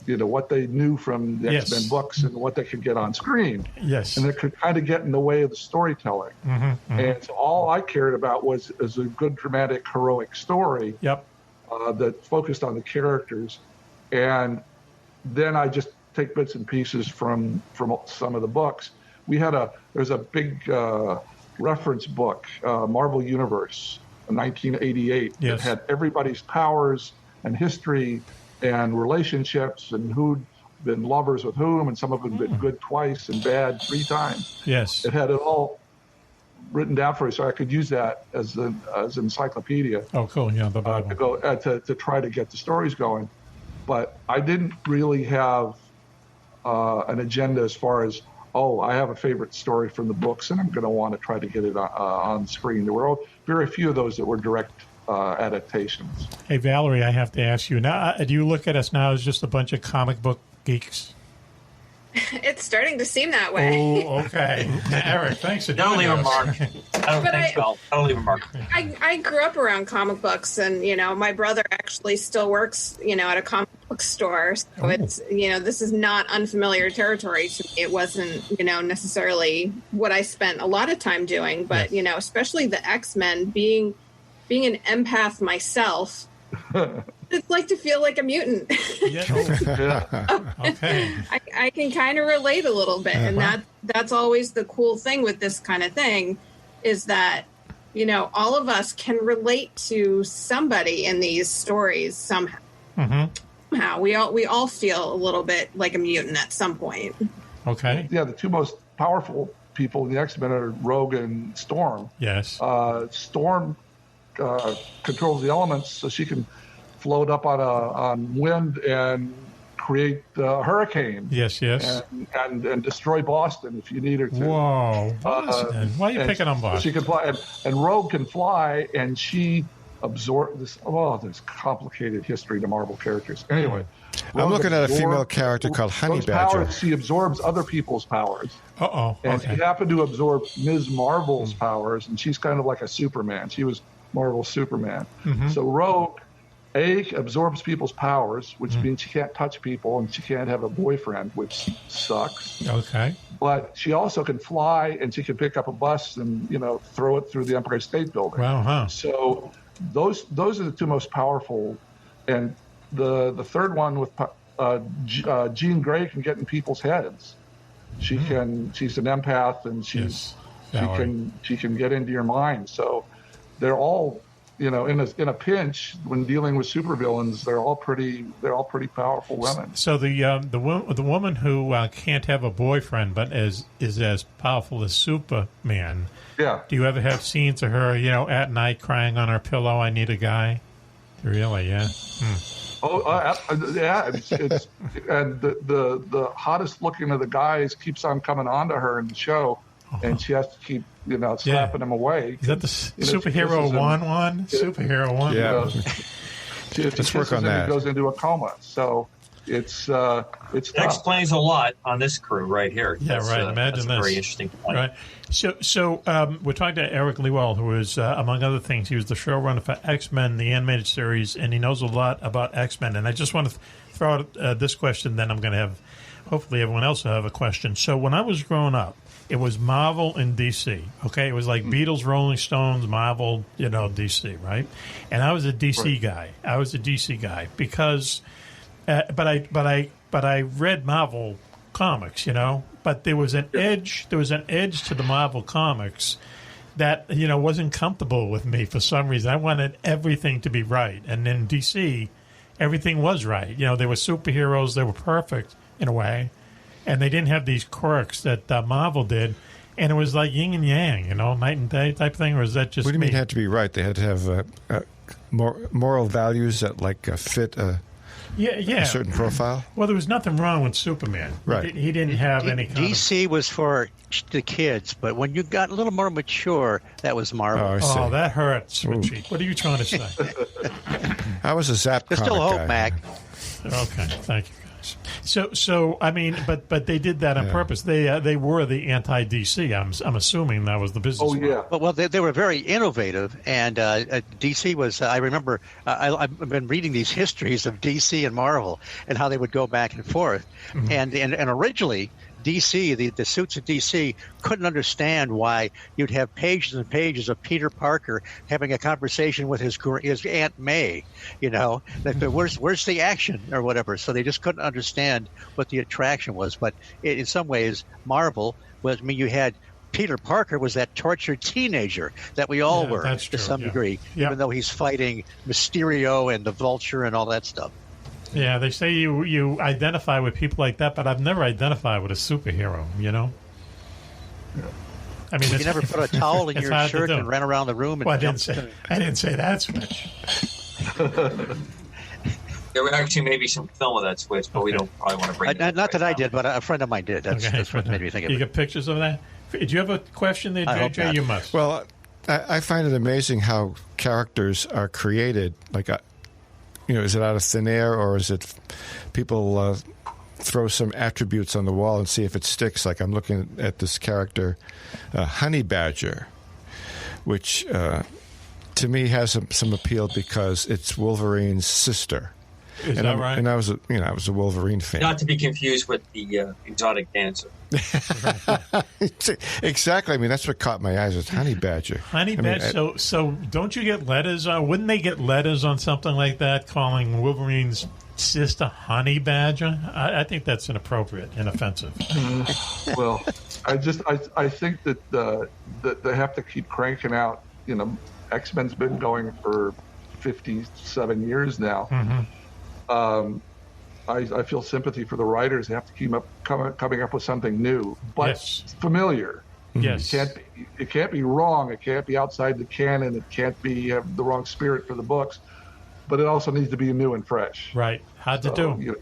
they knew from the yes. X-Men books and what they could get on screen. Yes. And it could kind of get in the way of the storytelling. Mm-hmm, mm-hmm. And so all I cared about was a good, dramatic, heroic story. Yep. That focused on the characters. And then I just take bits and pieces from some of the books. There's a big reference book, Marvel Universe, 1988, yes. that had everybody's powers and history and relationships and who'd been lovers with whom, and some of them had been good twice and bad 3 times. Yes. It had it all written down for me, so I could use that as an encyclopedia. Oh, cool. Yeah, the Bible. To go to try to get the stories going. But I didn't really have an agenda as far as, I have a favorite story from the books and I'm going to want to try to get it on screen. There were very few of those that were direct adaptations. Hey, Valerie, I have to ask you now, do you look at us now as just a bunch of comic book geeks? It's starting to seem that way. Oh, okay. Eric, thanks for doing Don't leave a mark. Don't leave a mark. I grew up around comic books, and my brother actually still works at a comic book store, so it's this is not unfamiliar territory to me. It wasn't necessarily what I spent a lot of time doing, but especially the X-Men, being an empath myself. It's like to feel like a mutant. Okay. I can kind of relate a little bit, and that's always the cool thing with this kind of thing, is that all of us can relate to somebody in these stories somehow. Mm-hmm. Somehow we all feel a little bit like a mutant at some point. Okay. Yeah, the 2 most powerful people in the X-Men are Rogue and Storm. Yes. Storm controls the elements, so she can float up on wind and create a hurricane. Yes, yes. And destroy Boston if you need her to. Whoa. Boston. Why are you picking on Boston? She can fly, and Rogue can fly, and she absorbs this. Oh, there's complicated history to Marvel characters. Anyway. I'm looking at a female character called Honey Badger. She absorbs other people's powers. Uh-oh. And she happened to absorb Ms. Marvel's powers, and she's kind of like a Superman. She was Marvel's Superman. Mm-hmm. So Rogue, absorbs people's powers, which means she can't touch people and she can't have a boyfriend, which sucks. Okay. But she also can fly, and she can pick up a bus and throw it through the Empire State Building. Wow. Huh. So those are the 2 most powerful, and the third one with Jean Grey can get in people's heads. She's an empath, and she can get into your mind. So they're all in a pinch when dealing with supervillains. They're all pretty powerful women. So the woman who can't have a boyfriend but is as powerful as Superman. Yeah. Do you ever have scenes of her at night crying on her pillow, "I need a guy"? Really? Yeah. Yeah. It's and the hottest looking of the guys keeps on coming onto her in the show, and she has to keep slapping him away. Is that the superhero one? Superhero one. Yeah. Let's work on that. He goes into a coma. So it's that explains a lot on this crew right here. Yeah, that's, right. Imagine that's this. A very interesting point. Right. So we're talking to Eric Lewell, who is, among other things, he was the showrunner for X-Men, the animated series, and he knows a lot about X-Men. And I just want to throw out this question, then I'm going to have, hopefully everyone else will have a question. So when I was growing up, it was Marvel and DC, okay? It was like Beatles, Rolling Stones, Marvel, DC, right? And I was a DC guy. I was a DC guy because, but I read Marvel comics, But there was an edge. There was an edge to the Marvel comics that wasn't comfortable with me for some reason. I wanted everything to be right, and in DC, everything was right. They were superheroes. They were perfect in a way. And they didn't have these quirks that Marvel did. And it was like yin and yang, night and day type thing, or is that just What do you me? mean it had to be right? They had to have moral values that fit a certain profile? Well, there was nothing wrong with Superman. Right. He didn't have any kind DC was for the kids, but when you got a little more mature, that was Marvel. Oh, that hurts, Richie. What are you trying to say? I was a Zap There's comic still hope, guy. Mac. Okay, thank you. So I mean, but they did that on purpose. They were the anti-DC. I'm assuming that was the business. Oh yeah. Well, they were very innovative, and DC was. I remember I've been reading these histories of DC and Marvel and how they would go back and forth, and originally. DC, the suits of DC couldn't understand why you'd have pages and pages of Peter Parker having a conversation with his Aunt May, where's the action or whatever. So they just couldn't understand what the attraction was. But in some ways, Marvel was. You had Peter Parker was that tortured teenager that we all were to some degree, even though he's fighting Mysterio and the Vulture and all that stuff. Yeah, they say you identify with people like that, but I've never identified with a superhero, I mean, you never put a towel in your shirt and ran around the room. And I didn't say that, Switch. There were actually maybe some film of that Switch, but we don't probably want to bring it. Not that I did, but a friend of mine did. That's what made me think of it. You got pictures of that? Do you have a question there, JJ? You must. Well, I find it amazing how characters are created. Like, is it out of thin air, or is it people throw some attributes on the wall and see if it sticks? Like I'm looking at this character, Honey Badger, which to me has some appeal because it's Wolverine's sister. Is that right? And I was a Wolverine fan. Not to be confused with the exotic dancer. Exactly. I mean, that's what caught my eyes. It's Honey Badger. Honey Badger. So don't you get letters? Wouldn't they get letters on something like that calling Wolverine's sister Honey Badger? I think that's inappropriate and offensive. Well, I think that they have to keep cranking out. X-Men's been going for 57 years now. Mm-hmm. I feel sympathy for the writers. They have to keep coming up with something new, but familiar. Yes, it can't be wrong. It can't be outside the canon. It can't be have the wrong spirit for the books, but it also needs to be new and fresh. Right, hard to do.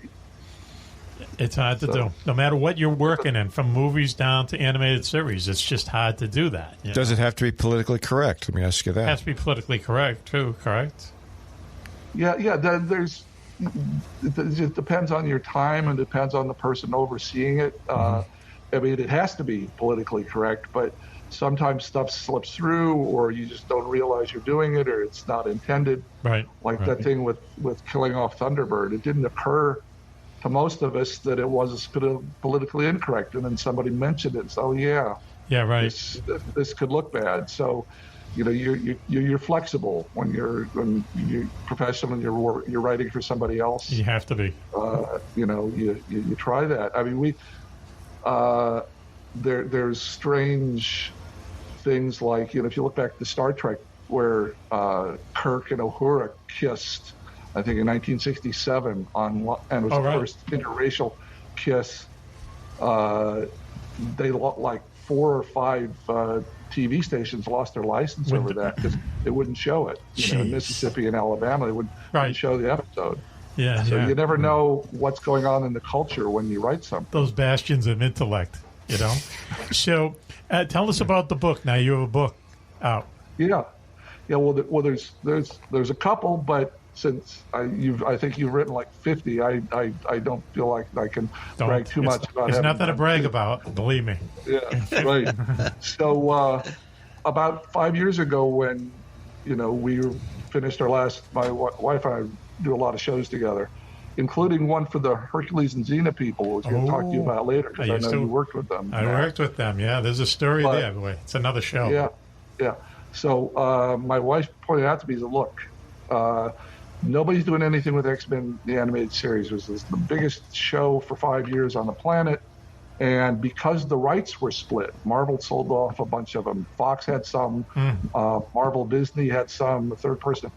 It's hard to do. No matter what you're working in, from movies down to animated series, it's just hard to do that. Does it have to be politically correct? Let me ask you that. It has to be politically correct, too, correct? Yeah. It depends on your time and depends on the person overseeing it. I mean, it has to be politically correct, but sometimes stuff slips through, or you just don't realize you're doing it, or it's not intended. Right. Like that thing with killing off Thunderbird. It didn't occur to most of us that it was politically incorrect, and then somebody mentioned it. So yeah, right. This could look bad. So, you're flexible when you're professional and you're writing for somebody else. You have to be. You try that. I mean, there's strange things like if you look back to Star Trek where Kirk and Uhura kissed. I think in 1967 and it was the first interracial kiss. They like 4 or 5 TV stations lost their license over that because they wouldn't show it. In Mississippi and Alabama, they wouldn't show the episode. Yeah. So you never know what's going on in the culture when you write something. Those bastions of intellect, So Tell us about the book. Now you have a book out. Yeah. Well, there's a couple, but since I think you've written like 50, I don't feel like I can brag too much about it. It's nothing to brag about, believe me. Yeah, right. So about 5 years ago, when we finished our last, my wife and I do a lot of shows together, including one for the Hercules and Xena people, which we're going to talk to you about later, because I know you worked with them. I worked with them, yeah. There's a story there. It's another show. Yeah. So my wife pointed out to me, look, nobody's doing anything with X-Men, the animated series. It was the biggest show for 5 years on the planet. And because the rights were split, Marvel sold off a bunch of them. Fox had some, Marvel Disney had some, the third person.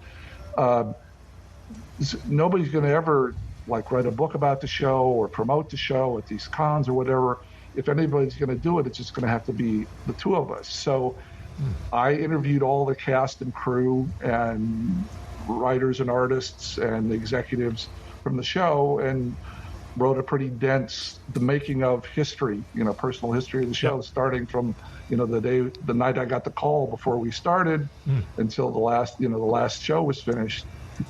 Nobody's going to ever write a book about the show or promote the show at these cons or whatever. If anybody's going to do it, it's just going to have to be the two of us. So I interviewed all the cast and crew and writers and artists and executives from the show and wrote a pretty dense, the making of history, personal history of the show, starting from, the night I got the call before we started until the last show was finished.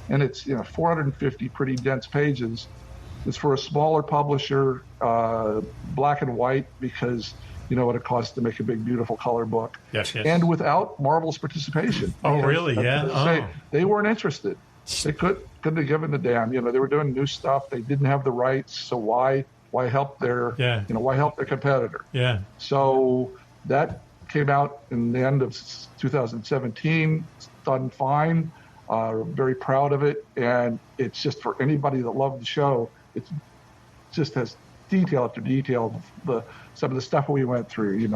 And it's, 450 pretty dense pages. It's for a smaller publisher, black and white, because what it costs to make a big, beautiful color book. Yes. And without Marvel's participation. Oh, really? Yeah. They weren't interested. They couldn't have given a damn. They were doing new stuff. They didn't have the rights. So why help their, why help their competitor? Yeah. So that came out in the end of 2017. It's done fine. Very proud of it. And it's just for anybody that loved the show. It just has detail after detail of some of the stuff we went through,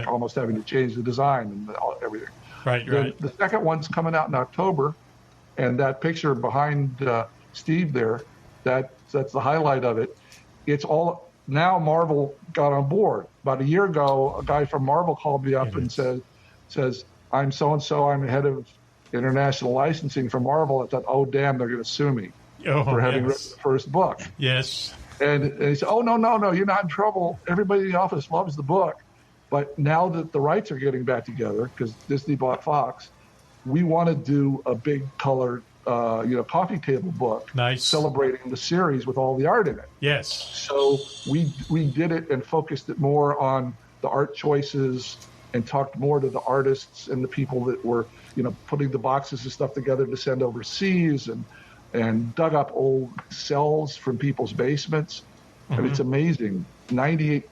almost having to change the design and everything. Right. The second one's coming out in October, and that picture behind Steve there, that's the highlight of it. It's all now Marvel got on board. About a year ago, a guy from Marvel called me up and says, I'm so-and-so, I'm head of international licensing for Marvel. I thought, oh, damn, they're going to sue me for having written the first book. Yes. And he said, oh, no, you're not in trouble. Everybody in the office loves the book. But now that the rights are getting back together, because Disney bought Fox, we want to do a big colored, coffee table book, celebrating the series with all the art in it. Yes. So we did it and focused it more on the art choices and talked more to the artists and the people that were, putting the boxes of stuff together to send overseas and dug up old cells from people's basements. And it's amazing. 90%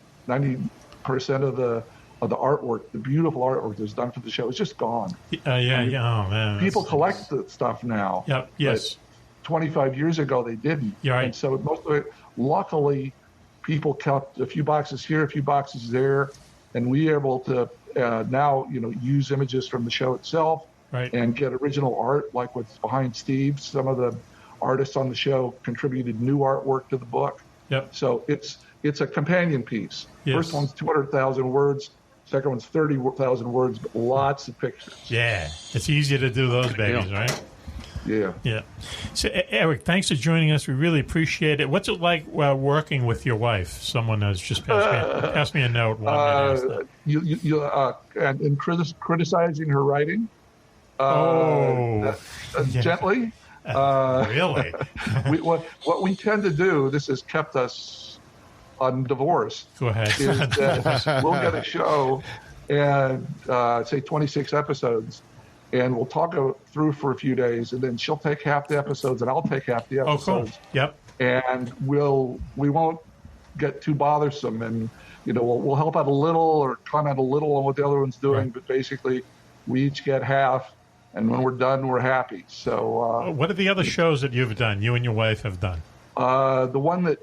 of the artwork, the beautiful artwork that's done for the show, is just gone. Oh, man. People collect the stuff now. Yep. Yes. 25 years ago, they didn't. You're right. And so most of it, luckily, people kept a few boxes here, a few boxes there, and we were able to now, use images from the show itself. Right. And get original art, like what's behind Steve. Some of the artists on the show contributed new artwork to the book. Yep. So it's a companion piece. Yes. First one's 200,000 words. Second one's 30,000 words, but lots of pictures. Yeah. It's easier to do those babies, right? Yeah. Yeah. So, Eric, thanks for joining us. We really appreciate it. What's it like working with your wife? Someone has just passed me a note. And criticizing her writing. Gently. Really? What we tend to do, this has kept us undivorced. Go ahead. Is that we'll get a show and say 26 episodes, and we'll talk through for a few days, and then she'll take half the episodes and I'll take half the episodes. Oh, cool. Yep. And we won't get too bothersome, and we'll help out a little or comment a little on what the other one's doing, right. But basically we each get half. And when we're done, we're happy. So, what are the other shows that you've done? You and your wife have done. The one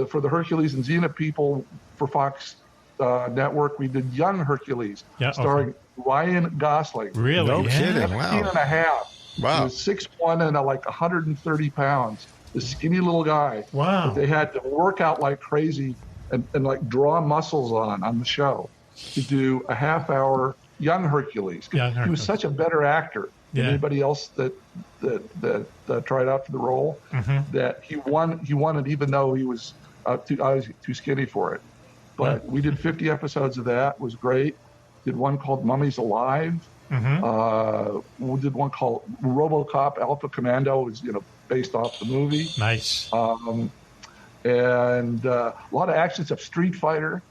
for the Hercules and Xena people for Fox Network, we did Young Hercules, starring Ryan Gosling. Really? No kidding! 17 and a half. Wow. He was 6'1" and like 130 pounds. This skinny little guy. Wow. But they had to work out like crazy and like draw muscles on the show to do a half-hour Young Hercules. He was such a better actor than anybody else that tried out for the role, that he won it, even though he was too skinny for it. But we did 50 episodes of that. It was great. did one called Mummies Alive. We did one called RoboCop Alpha Commando, is based off the movie. Nice. And a lot of action stuff. Street Fighter,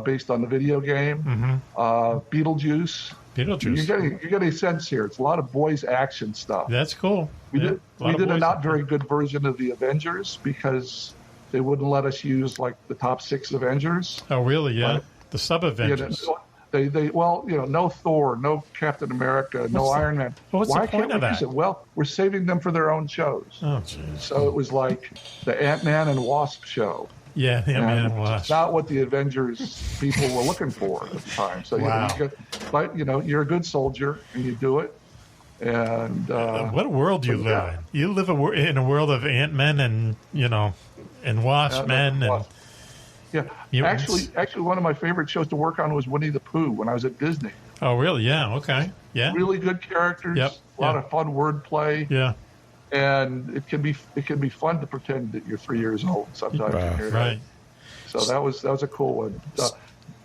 based on the video game. Beetlejuice. You're getting a sense here. It's a lot of boys' action stuff. That's cool. We did a not very good version of the Avengers because they wouldn't let us use like the top 6 Avengers. Oh, really? Yeah. The sub-Avengers. No Thor, no Captain America, no Iron Man. Well, what's Why the point can't of we that? use it? Well, we're saving them for their own shows. Oh, jeez. So it was like the Ant-Man and Wasp show. Yeah, the Ant-Man and Wasp. It's not what the Avengers people were looking for at the time. So you're a good soldier and you do it. And what world do you live in? You live in a world of Ant-Men and and Wasp men and. Yeah, actually, one of my favorite shows to work on was Winnie the Pooh when I was at Disney. Oh, really? Yeah. Okay. Yeah. Really good characters. Yep. A lot of fun wordplay. Yeah. And it can be fun to pretend that you're 3 years old sometimes. Right. So that was a cool one.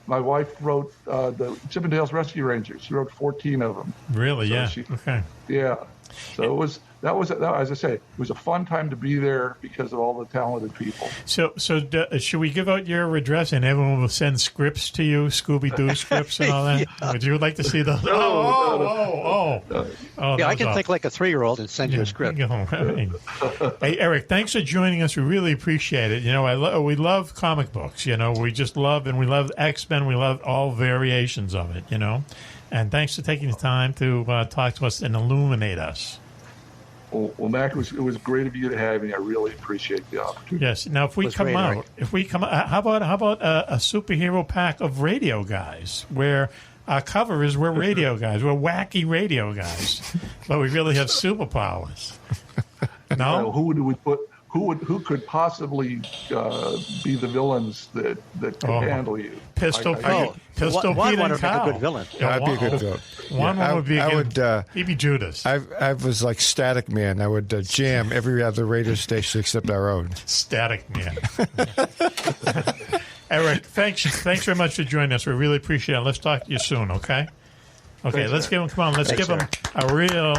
My wife wrote the Chippendales Rescue Rangers. She wrote 14 of them. Really? So Yeah. Okay. Yeah. So that was as I say, it was a fun time to be there because of all the talented people. So should we give out your address and everyone will send scripts to you, Scooby-Doo scripts and all that? Yeah. Would you like to see those? Yeah, I can think like a 3-year-old and send you a script. Hey, Eric, thanks for joining us. We really appreciate it. We love comic books. We just love X-Men. We love all variations of it. And thanks for taking the time to talk to us and illuminate us. Well, Mac, it was great of you to have me. I really appreciate the opportunity. Yes. Now, how about a superhero pack of radio guys where our cover is we're radio guys, we're wacky radio guys, but we really have superpowers. No, who would we put? Who could possibly be the villains that could handle you? Pistol Pete and Kyle. A good villain. I'd be a good villain. One would be he'd be Judas. I was like Static Man. I would jam every other radio station except our own. Static Man. Eric, thanks very much for joining us. We really appreciate it. Let's talk to you soon, okay? Okay, thanks, let's give him. Come on, let's give him a real.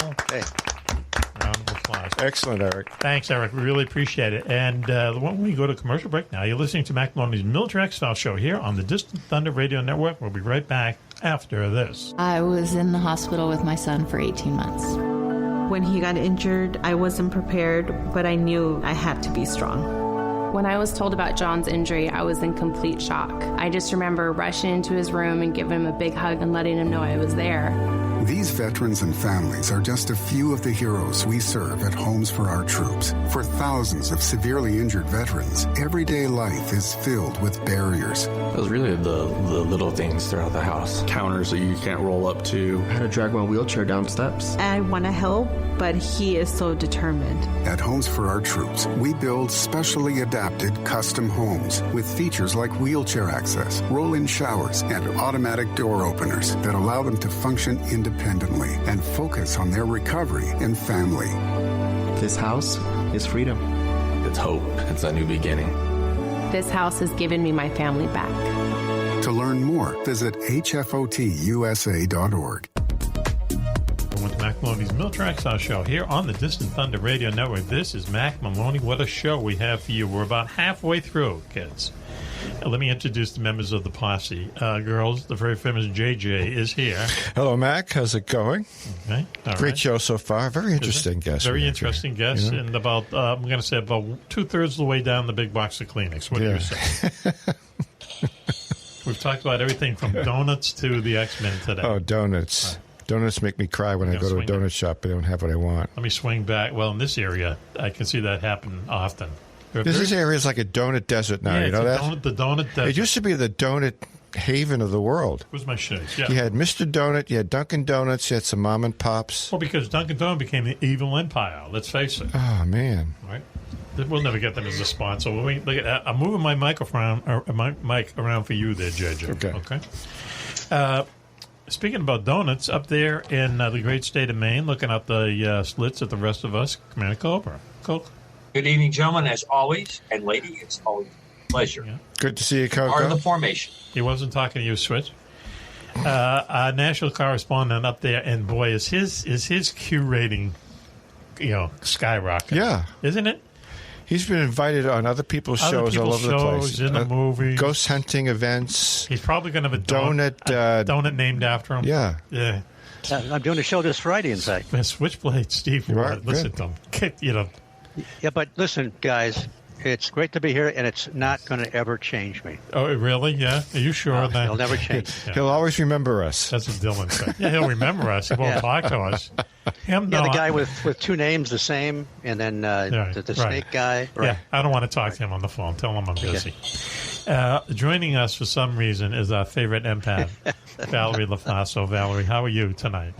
Round of applause. Excellent, Eric. Thanks, Eric. We really appreciate it. And when we go to commercial break now, you're listening to Mack Maloney's Military X-Files show here on the Distant Thunder Radio Network. We'll be right back after this. I was in the hospital with my son for 18 months. When he got injured, I wasn't prepared, but I knew I had to be strong. When I was told about John's injury, I was in complete shock. I just remember rushing into his room and giving him a big hug and letting him know I was there. These veterans and families are just a few of the heroes we serve at Homes for Our Troops. For thousands of severely injured veterans, everyday life is filled with barriers. It was really the little things throughout the house. Counters that you can't roll up to. I had to drag my wheelchair down steps. I want to help, but he is so determined. At Homes for Our Troops, we build specially adapted custom homes with features like wheelchair access, roll-in showers, and automatic door openers that allow them to function independently and focus on their recovery and family. This house is freedom. It's hope. It's a new beginning. This house has given me my family back. To learn more, visit hfotusa.org. With Mack Maloney's Military X-Files show here on the Distant Thunder Radio Network. This is Mack Maloney. What a show we have for you. We're about halfway through, kids. Let me introduce the members of the posse. Girls, the very famous JJ is here. Hello, Mac. How's it going? Okay. Great show so far. Very interesting guest. Very interesting guest. And about, I'm going to say about 2/3 of the way down the big box of Kleenex. What do you say? We've talked about everything from donuts to the X-Men today. Oh, donuts. Right. Donuts make me cry when I go to a donut shop. I don't have what I want. Let me swing back. Well, in this area, I can see that happen often. This area is like a donut desert now. Yeah, you know that? The donut desert. It used to be the donut haven of the world. Where's my shades? Yeah. You had Mr. Donut, you had Dunkin' Donuts, you had some mom and pops. Well, because Dunkin' Donut became the evil empire. Let's face it. Oh, man. Right? We'll never get them as a sponsor. Look at that. I'm moving my mic around for you there, JJ. Okay. Speaking about donuts, up there in the great state of Maine, looking out the slits at the rest of us, Commander Cobra. Coke. Good evening, gentlemen, as always. And lady, it's always a pleasure. Yeah. Good to see you, Coco. Part of the formation. He wasn't talking to you, Switch. Our national correspondent up there, and boy, is his Q rating, skyrocketing. Yeah. Isn't it? He's been invited on other people's shows all over the place. In the movies. Ghost hunting events. He's probably going to have a donut named after him. Yeah. Yeah. I'm doing a show this Friday, in fact. Switchblade Steve. Listen to him. Yeah, but listen, guys, it's great to be here, and it's not going to ever change me. Oh, really? Yeah? Are you sure of that? It'll never change. Yeah. He'll always remember us. That's what Dylan said. Yeah, he'll remember us. He won't talk to us. Him, the guy with two names the same, and then the snake guy. Right. Yeah, I don't want to talk to him on the phone. Tell him I'm busy. Joining us for some reason is our favorite empath, Valerie LaFaso. Valerie, how are you tonight?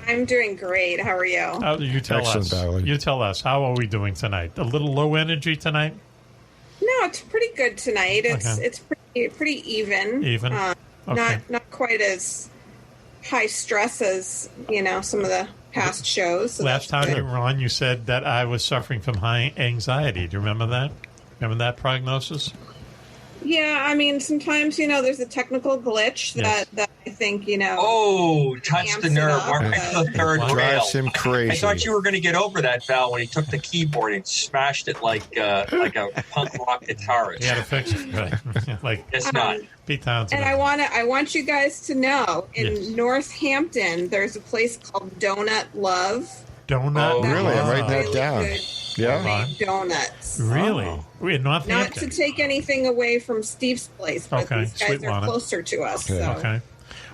I'm doing great. How are you? You tell us. Valerie. You tell us. How are we doing tonight? A little low energy tonight? No, it's pretty good tonight. It's pretty even. Even. Not quite as high stress as some of the past shows. So last time you were on, you said that I was suffering from high anxiety. Do you remember that? Remember that prognosis? Yeah, I mean, sometimes there's a technical glitch that I think touch the nerve. Right to the third rail. Drives him crazy. I thought you were going to get over that, Val, when he took the keyboard and smashed it like a punk rock guitarist. He had to fix it. Right. Like it's not. Pete Townsend. And I want you guys to know, in Northampton, there's a place called Donut Love. Donut. Really? I'm writing that down. Yeah. Donuts. Really? In Northampton. Not to take anything away from Steve's place, but these guys are closer to us. Okay. So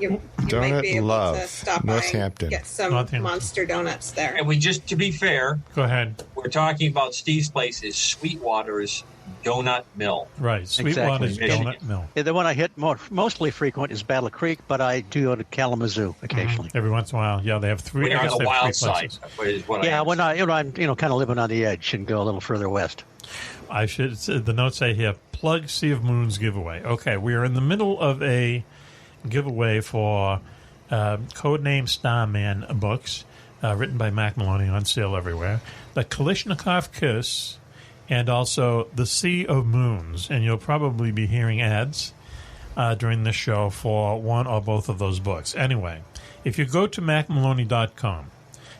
you might be able to stop by and get some monster donuts there. And to be fair, go ahead. We're talking about Steve's place is Sweetwater's Donut Mill. Right, Sweetwater's Donut Mill. Yeah, the one I hit mostly frequent is Battle Creek, but I do go to Kalamazoo occasionally. Every once in a while, yeah, they have three. When you're on the wild side, when I'm kind of living on the edge and go a little further west. I should. The notes say here: plug Sea of Moons giveaway. Okay, we are in the middle of a giveaway for Codename Starman books, written by Mack Maloney, on sale everywhere. The Kalishnikov Kiss. And also The Sea of Moons. And you'll probably be hearing ads during this show for one or both of those books. Anyway, if you go to MackMaloney.com,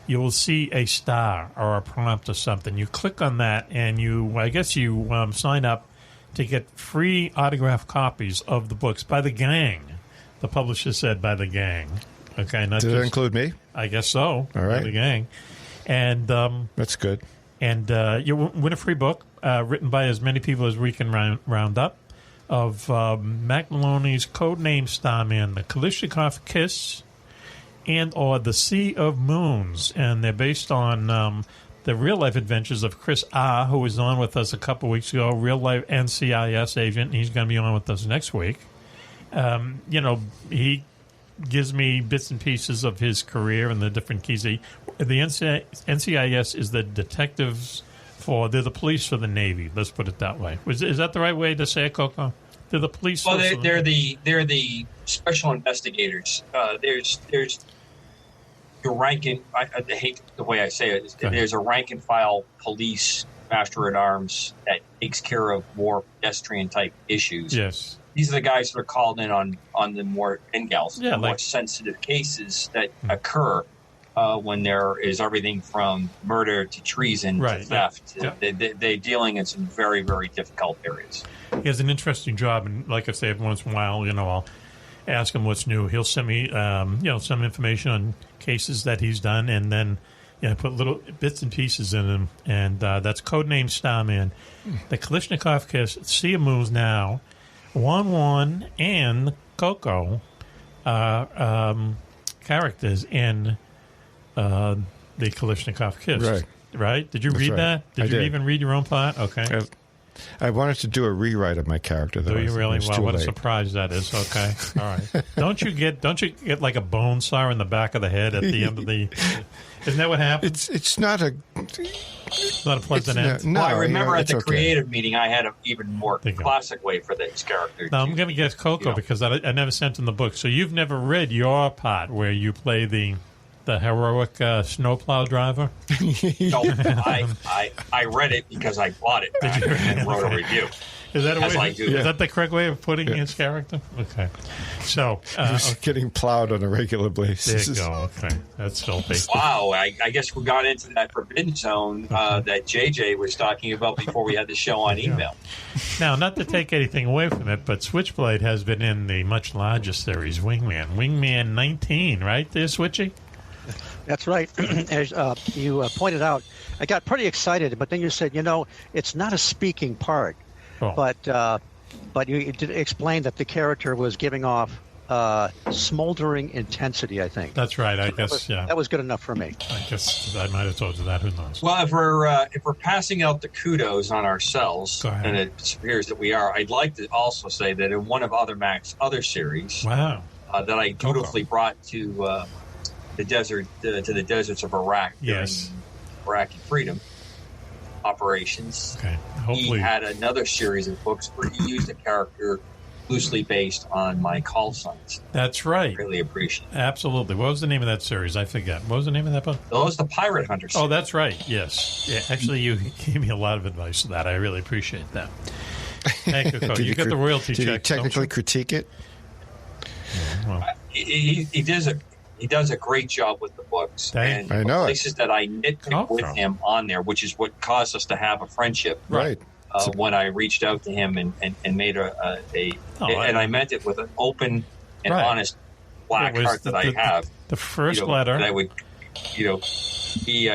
you will see a star or a prompt or something. You click on that and you sign up to get free autographed copies of the books by the gang. The publisher said by the gang. Okay, Did it include me? I guess so. All right. By the gang. And that's good. And you win a free book written by as many people as we can round up of Mack Maloney's Codename Starman, The Kalishnikov Kiss, and or The Sea of Moons. And they're based on the real-life adventures of Chris Ah, who was on with us a couple weeks ago, real-life NCIS agent. He's going to be on with us next week. He gives me bits and pieces of his career and the different keys. The NCIS is the detectives they're the police for the Navy. Let's put it that way. Is that the right way to say it, Coco? They're the police. Well, they're the special investigators. There's your rank and I hate the way I say it. There's a rank and file police master at arms that takes care of more pedestrian type issues. Yes. These are the guys that are called in on the more gals, the more sensitive cases that occur when there is everything from murder to treason to theft. Yeah. They're dealing in some very, very difficult areas. He has an interesting job, and like I say, every once in a while, I'll ask him what's new. He'll send me, some information on cases that he's done, and then put little bits and pieces in them. And that's Codename Starman, The Kalishnikov Kiss, Sea of Moons now. Juan and Coco characters in the Kalishnikov Kiss. Right? Did you read that? Did you even read your own plot? Okay. I wanted to do a rewrite of my character. Do you really? Wow, what a surprise that is. Okay. All right. Don't you get like a bone saw in the back of the head at the end of the... Isn't that what happens? It's not a... It's not a pleasant end. No, I remember at the creative meeting, I had an even more classic way for this character. Now, I'm going to guess Coco because I never sent him the book. So you've never read your part where you play the heroic snowplow driver? No, I read it because I bought it and wrote a review. Is that, as I do. Is that the correct way of putting his character? Okay. So he's getting plowed on a regular basis. There you go. Okay. That's filthy. Wow. I guess we got into that forbidden zone that JJ was talking about before we had the show on email. Now, not to take anything away from it, but Switchblade has been in the much larger series, Wingman. Wingman 19, right there, Switchy? That's right. As you pointed out, I got pretty excited, but then you said, it's not a speaking part. Oh. But you did explain that the character was giving off smoldering intensity, I think. That's right. I guess, that was good enough for me. I guess I might have told you that. Who knows? Well, if we're passing out the kudos on ourselves, and it appears that we are, I'd like to also say that in one of Mack's other series, wow, that I dutifully brought to the desert, to the deserts of Iraq during Iraqi freedom operations. Okay. Hopefully, he had another series of books where he used a character loosely based on my call signs. That's right. Really appreciate it. Absolutely. What was the name of that series? I forget. What was the name of that book? That was the Pirate Hunter series. Oh, that's right. Yes. Yeah, actually, you gave me a lot of advice to that. I really appreciate that. Thank you, Coach. You get the royalty check. Did you technically critique it? Yeah, well. He does a great job with the books. And I know the places that I nitpick with him on there, which is what caused us to have a friendship. Right. When I reached out to him and made and I meant it with an open and honest black heart that I have. The first letter. I would, he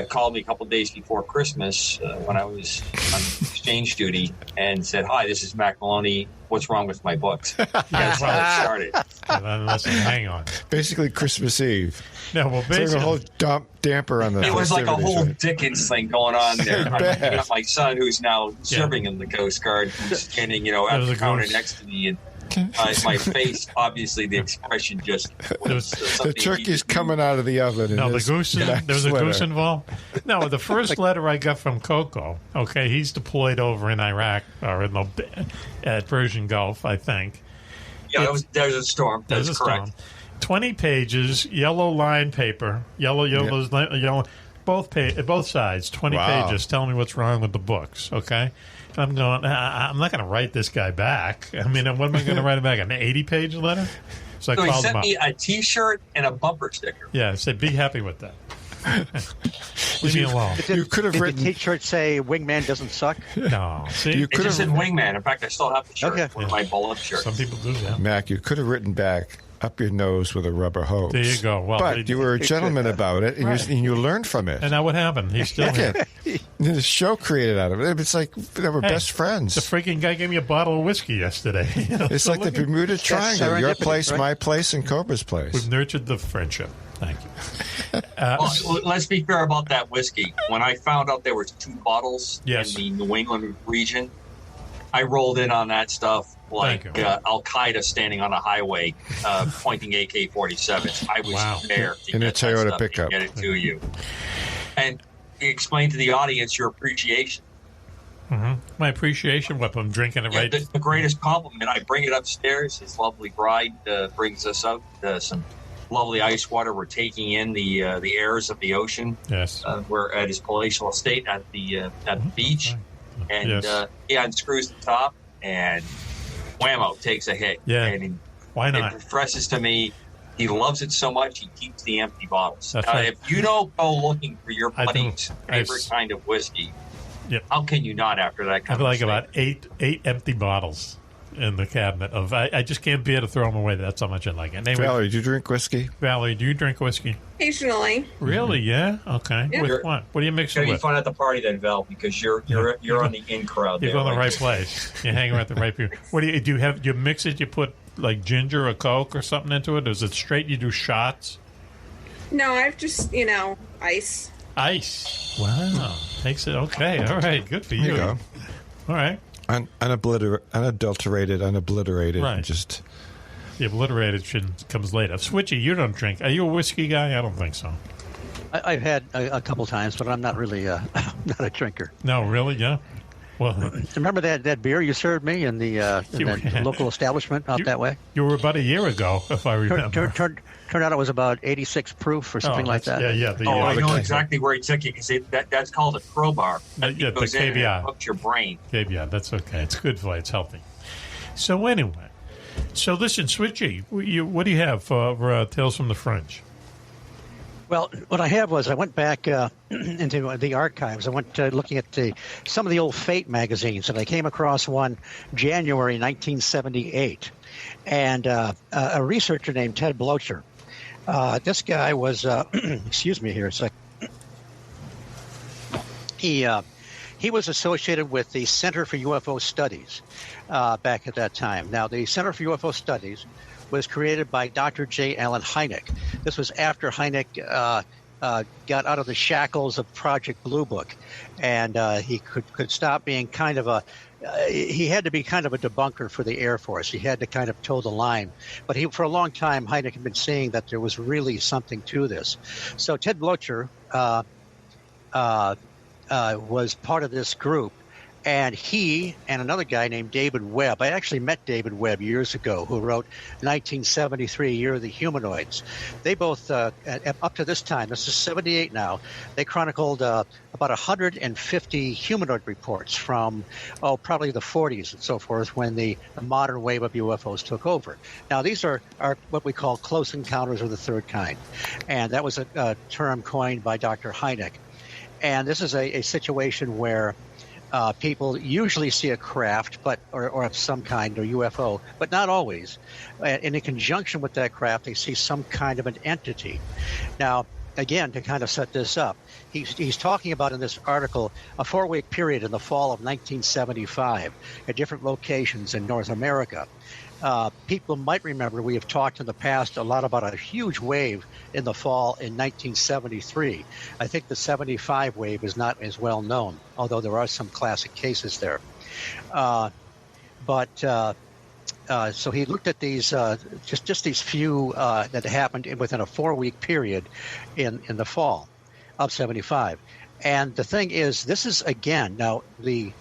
called me a couple of days before Christmas when I was on exchange duty and said, "Hi, this is Mack Maloney. What's wrong with my books?" That's how it started. Listen, hang on. Basically, Christmas Eve. No, well, basically, it's like a whole damper on the. It was like a whole right? Dickens thing going on there. I got my son, who's now serving in the Coast Guard, who's standing, at the counter next to me, and my face, obviously, the expression just. The turkey's coming out of the oven. No, the goose. There was a goose involved. No, the first letter I got from Coco. Okay, he's deployed over in Iraq or in at Persian Gulf, I think. Yeah, there's a storm. That's correct. Storm. 20 pages, yellow line paper, yellow, both sides, 20 pages. Tell me what's wrong with the books, okay? And I'm going, I'm not going to write this guy back. I mean, what am I going to write him back? An 80-page letter? So he sent me a T-shirt and a bumper sticker. Yeah, said, be happy with that. Leave me alone. You could have written. Did the T-shirt say "Wingman doesn't suck"? No. See, it just said "Wingman." In fact, I still have the shirt. Okay. One of my bullet shirts. Some people do that. Mac, you could have written back up your nose with a rubber hose. There you go. Well, but you were a gentleman about it, and you learned from it. And now what happened? He's still here. The show created out of it. It's like they were best friends. The freaking guy gave me a bottle of whiskey yesterday. It's like the Bermuda Triangle. Your place, my place, and Cobra's place. We've nurtured the friendship. Thank you. Well, let's be fair about that whiskey. When I found out there were 2 bottles in the New England region, I rolled in on that stuff like Al-Qaeda standing on a highway pointing AK-47s. I was there to in get a Toyota that stuff pickup. And get it to you. And explain to the audience your appreciation. Mm-hmm. My appreciation, what I'm drinking it right. The greatest compliment. I bring it upstairs. His lovely bride brings us out some lovely ice water. We're taking in the airs of the ocean. Yes. We're at his palatial estate at the beach. And he unscrews the top, and whammo, takes a hit. Yeah. And why not? It refreshes to me. He loves it so much, he keeps the empty bottles. That's right. If you don't go looking for your buddy's favorite kind of whiskey, how can you not after that kind I of like about eight empty bottles in the cabinet of. I just can't bear to throw them away. That's how much I like it. Anyway, Valerie, do you drink whiskey? Valerie, do you drink whiskey? Occasionally. Really? Yeah. Okay. Yeah. With what? What do you mix it It's gonna with? be fun at the party then, Val, because you're on the in crowd. You're going to the right place. You're hanging around the right people. What do you have? You mix it. You put like ginger or Coke or something into it. Or is it straight? You do shots? No, I've just ice. Ice. Wow. Takes it. Okay. All right. Good for you. There you go. All right. Unadulterated. Right. Just the obliterated comes later. Switchy, you don't drink. Are you a whiskey guy? I don't think so. I've had a couple times, but I'm not really not a drinker. No, really? Yeah. Well, remember that beer you served me in the local establishment out that way? You were about a year ago, if I remember. Turned out it was about 86 proof or something like that. Yeah. I know exactly where he took you because that's called a crowbar. That the goes in and it KBR. hooks your brain. KBR, that's okay. It's good for you. It's healthy. So anyway, listen, Switchy, what do you have for Tales from the Fringe? Well, what I have was I went back into the archives. I went looking at some of the old Fate magazines, and I came across one January 1978. And a researcher named Ted Blocher. This guy was, excuse me here a second. He was associated with the Center for UFO Studies back at that time. Now, the Center for UFO Studies was created by Dr. J. Allen Hynek. This was after Hynek got out of the shackles of Project Blue Book, and he could stop being kind of he had to be kind of a debunker for the Air Force. He had to kind of toe the line. But for a long time, Hynek had been saying that there was really something to this. So Ted Blocher was part of this group. And he and another guy named David Webb, I actually met David Webb years ago, who wrote 1973, Year of the Humanoids. They both, up to this time, this is 78 now, they chronicled about 150 humanoid reports from, probably the 40s and so forth, when the modern wave of UFOs took over. Now, these are what we call close encounters of the third kind. And that was a term coined by Dr. Hynek. And this is a situation where people usually see a craft, or of some kind, or UFO, but not always. And in conjunction with that craft, they see some kind of an entity. Now, again, to kind of set this up, he's talking about in this article a 4-week period in the fall of 1975 at different locations in North America. People might remember we have talked in the past a lot about a huge wave in the fall in 1973. I think the 75 wave is not as well known, although there are some classic cases there. So he looked at these, just these few that happened within a 4-week period in the fall of 75. And the thing is, this is, again, now when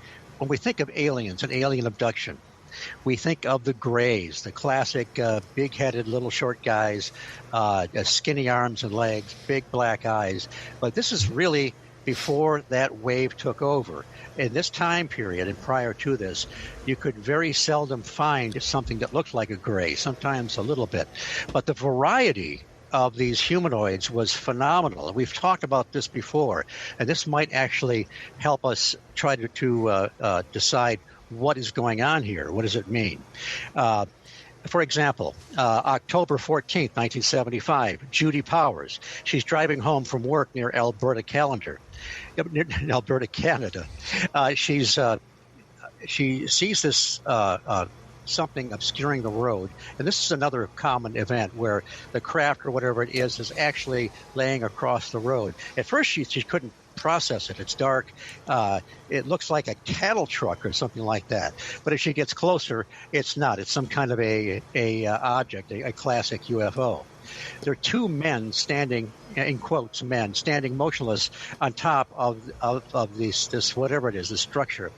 we think of aliens and alien abduction, we think of the Greys, the classic big-headed little short guys, skinny arms and legs, big black eyes. But this is really before that wave took over. In this time period and prior to this, you could very seldom find something that looked like a Grey, sometimes a little bit. But the variety of these humanoids was phenomenal. We've talked about this before, and this might actually help us try to decide what is going on here. What does it mean? For example, October 14th, 1975, Judy Powers. She's driving home from work near Alberta, Canada. She sees this something obscuring the road. And this is another common event where the craft or whatever it is actually laying across the road. At first, she couldn't process it. It's dark. It looks like a cattle truck or something like that. But as she gets closer, it's not. It's some kind of a object, a classic UFO. There are two men standing, in quotes, men standing motionless on top of this whatever it is, this structure,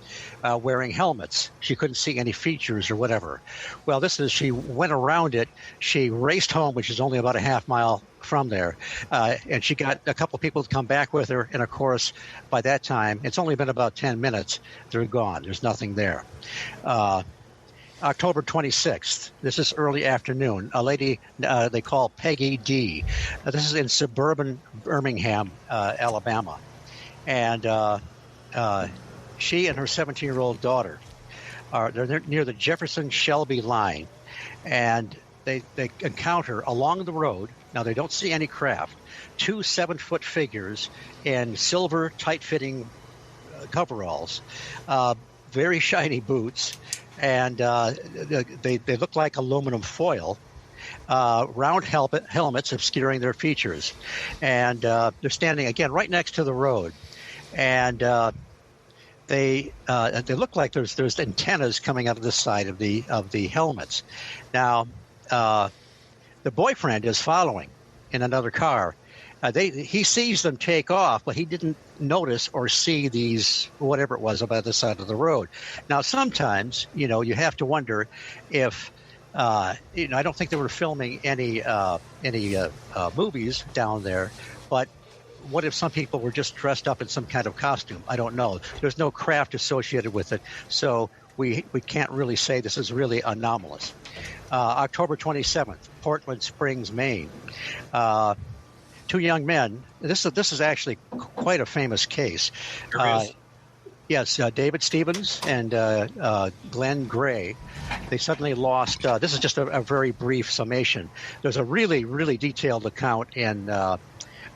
wearing helmets. She couldn't see any features or whatever. Well, she went around it. She raced home, which is only about a half mile from there, and she got a couple of people to come back with her. And of course, by that time, it's only been about 10 minutes. They're gone. There's nothing there. October 26th. This is early afternoon. A lady they call Peggy D. This is in suburban Birmingham, Alabama. And she and her 17-year-old daughter they're near the Jefferson-Shelby line. And they encounter along the road, now they don't see any craft, 2 7-foot figures in silver, tight-fitting coveralls, very shiny boots, and they look like aluminum foil, round helmets obscuring their features. And they're standing, again, right next to the road. And they look like there's antennas coming out of the side of the helmets. Now, the boyfriend is following in another car, he sees them take off, but he didn't notice or see these, whatever it was, about the side of the road. Now, sometimes, you have to wonder if, I don't think they were filming any movies down there, but what if some people were just dressed up in some kind of costume? I don't know. There's no craft associated with it, so we can't really say this is really anomalous. October 27th, Portland Springs, Maine. 2 young men. This is actually quite a famous case. Yes, David Stevens and Glenn Gray. They suddenly lost. This is just a very brief summation. There's a really, really detailed account in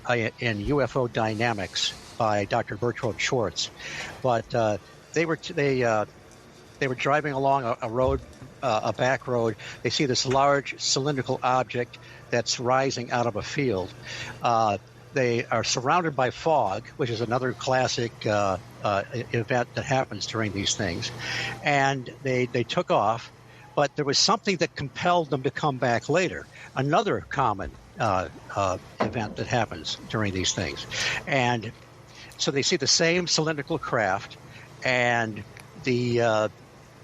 UFO Dynamics by Dr. Bertrand Schwartz, but they were driving along a road, a back road. They see this large cylindrical object that's rising out of a field. They are surrounded by fog, which is another classic event that happens during these things. And they took off, but there was something that compelled them to come back later. Another common event that happens during these things. And so they see the same cylindrical craft, and the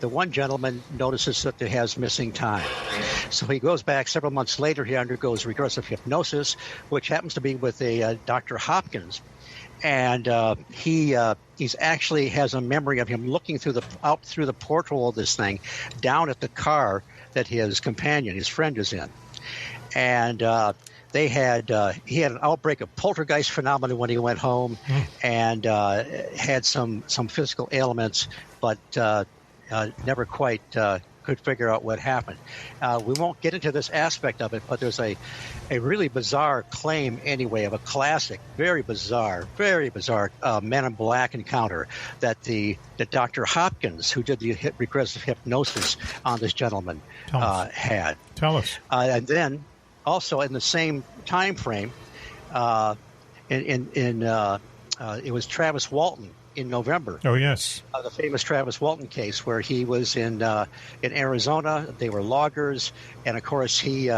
one gentleman notices that it has missing time. So he goes back several months later. He undergoes regressive hypnosis, which happens to be with a Dr. Hopkins. And he's actually has a memory of him looking out through the porthole of this thing down at the car that his companion, his friend, is in. And he had an outbreak of poltergeist phenomena when he went home, and had some physical ailments, but never quite could figure out what happened. We won't get into this aspect of it, but there's a really bizarre claim anyway of a classic, very bizarre Men in Black encounter that Dr. Hopkins, who did the regressive hypnosis on this gentleman, had. Tell us. And then also in the same time frame, it was Travis Walton in November. Oh, yes. The famous Travis Walton case where he was in Arizona. They were loggers. And, of course, they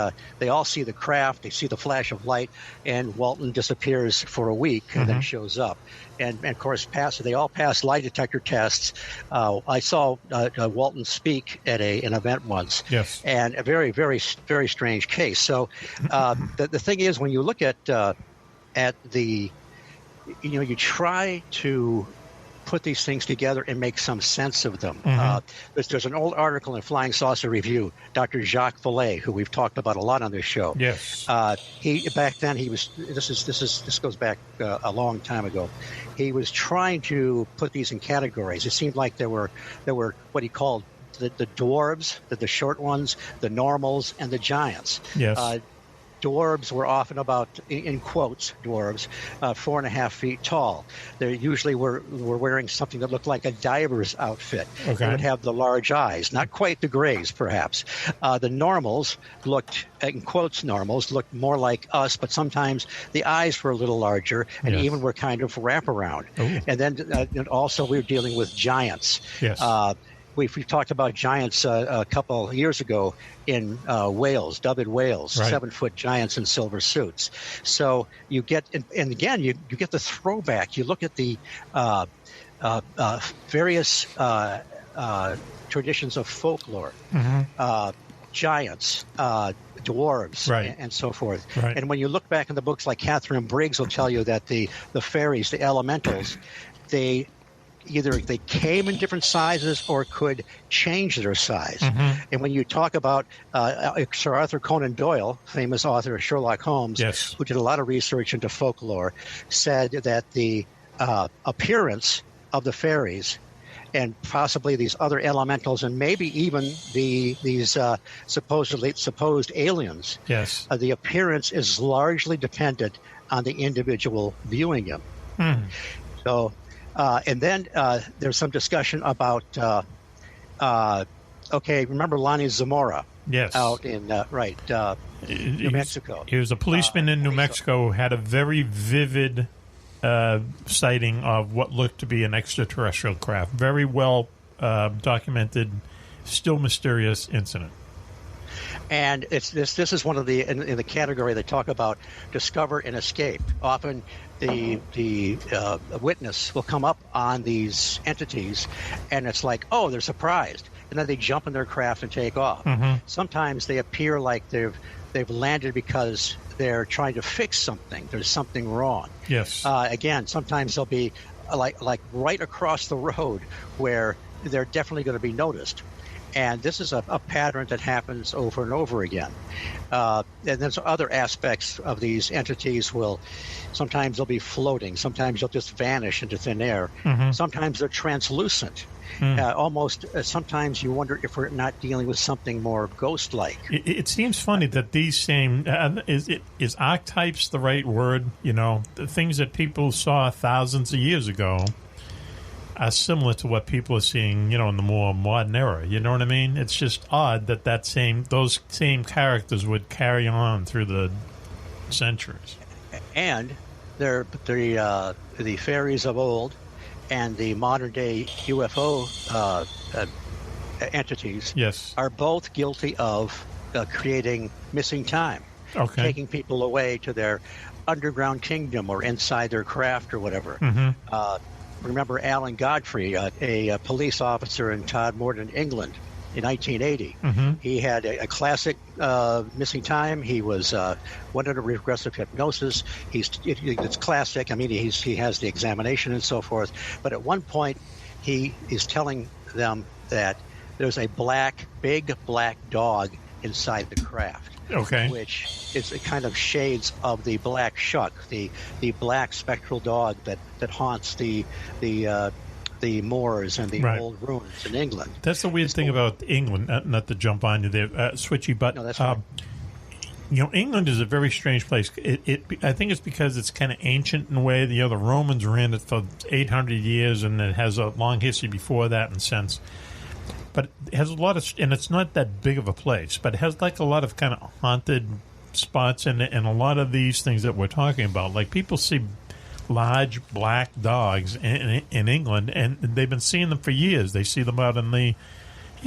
all see the craft. They see the flash of light. And Walton disappears for a week and then shows up. And of course, they all pass lie detector tests. I saw Walton speak at an event once. Yes. And a very, very, very strange case. So the thing is, when you look at the, you try to put these things together and make some sense of them. There's an old article in Flying Saucer Review, Dr. Jacques Vallée, who we've talked about a lot on this show. Yes. Back then he was. This goes back a long time ago. He was trying to put these in categories. It seemed like there were what he called the dwarves, the short ones, the normals, and the giants. Yes. Dwarves were often about, in quotes, dwarves, 4.5 feet tall. They usually were wearing something that looked like a diver's outfit. Okay. They would have the large eyes, not quite the grays, perhaps. The normals looked, in quotes, normals looked more like us, but sometimes the eyes were a little larger and even were kind of wraparound. Ooh. And then also we were dealing with giants. Yes. We've talked about giants a couple years ago in whales, dubbed whales, Right. 7-foot giants in silver suits. So you get, and again, you get the throwback. You look at the various traditions of folklore, giants, dwarves, Right. and so forth. Right. And when you look back in the books, like Catherine Briggs will tell you that the fairies, the elementals, they came in different sizes or could change their size. And when you talk about Sir Arthur Conan Doyle, famous author of Sherlock Holmes, Yes. who did a lot of research into folklore, said that the appearance of the fairies and possibly these other elementals and maybe even these supposed aliens, Yes. the appearance is largely dependent on the individual viewing them. So, and then there's some discussion about, remember Lonnie Zamora? Yes. Out in, New Mexico. He was a policeman in New Mexico, had a very vivid sighting of what looked to be an extraterrestrial craft. Very well documented, still mysterious incident. And this is one of the in the category they talk about discover and escape. Often the witness will come up on these entities, and it's like, oh, they're surprised, and then they jump in their craft and take off. Sometimes they appear like they've landed because they're trying to fix something. There's something wrong. Yes. Again, sometimes they'll be like right across the road where they're definitely going to be noticed. And this is a pattern that happens over and over again. And there's other aspects of these entities sometimes they'll be floating. Sometimes they'll just vanish into thin air. Sometimes they're translucent. Almost sometimes you wonder if we're not dealing with something more ghost-like. It seems funny that these same is archetypes the right word? You know, the things that people saw thousands of years ago are similar to what people are seeing, you know, in the more modern era. You know what I mean? It's just odd that those same characters would carry on through the centuries. And they're the fairies of old and the modern day UFO entities are both guilty of creating missing time, taking people away to their underground kingdom or inside their craft or whatever. Remember Alan Godfrey, a police officer in Todmorden, England, in 1980. He had a classic missing time. He was went under regressive hypnosis. It's classic. I mean, he has the examination and so forth. But at one point, he is telling them that there's a big black dog inside the craft. Which is a kind of shades of the black shuck, the black spectral dog that haunts the moors and the old ruins in England. That's the weird thing about England. Not to jump on you there, Switchy, but no, that's right. You know, England is a very strange place. I think it's because it's kind of ancient in a way. The other Romans ran it for 800 years, and it has a long history before that in a sense. But it has a lot of, and it's not that big of a place, but it has like a lot of kind of haunted spots and a lot of these things that we're talking about. Like people see large black dogs in England, and they've been seeing them for years. They see them out in the,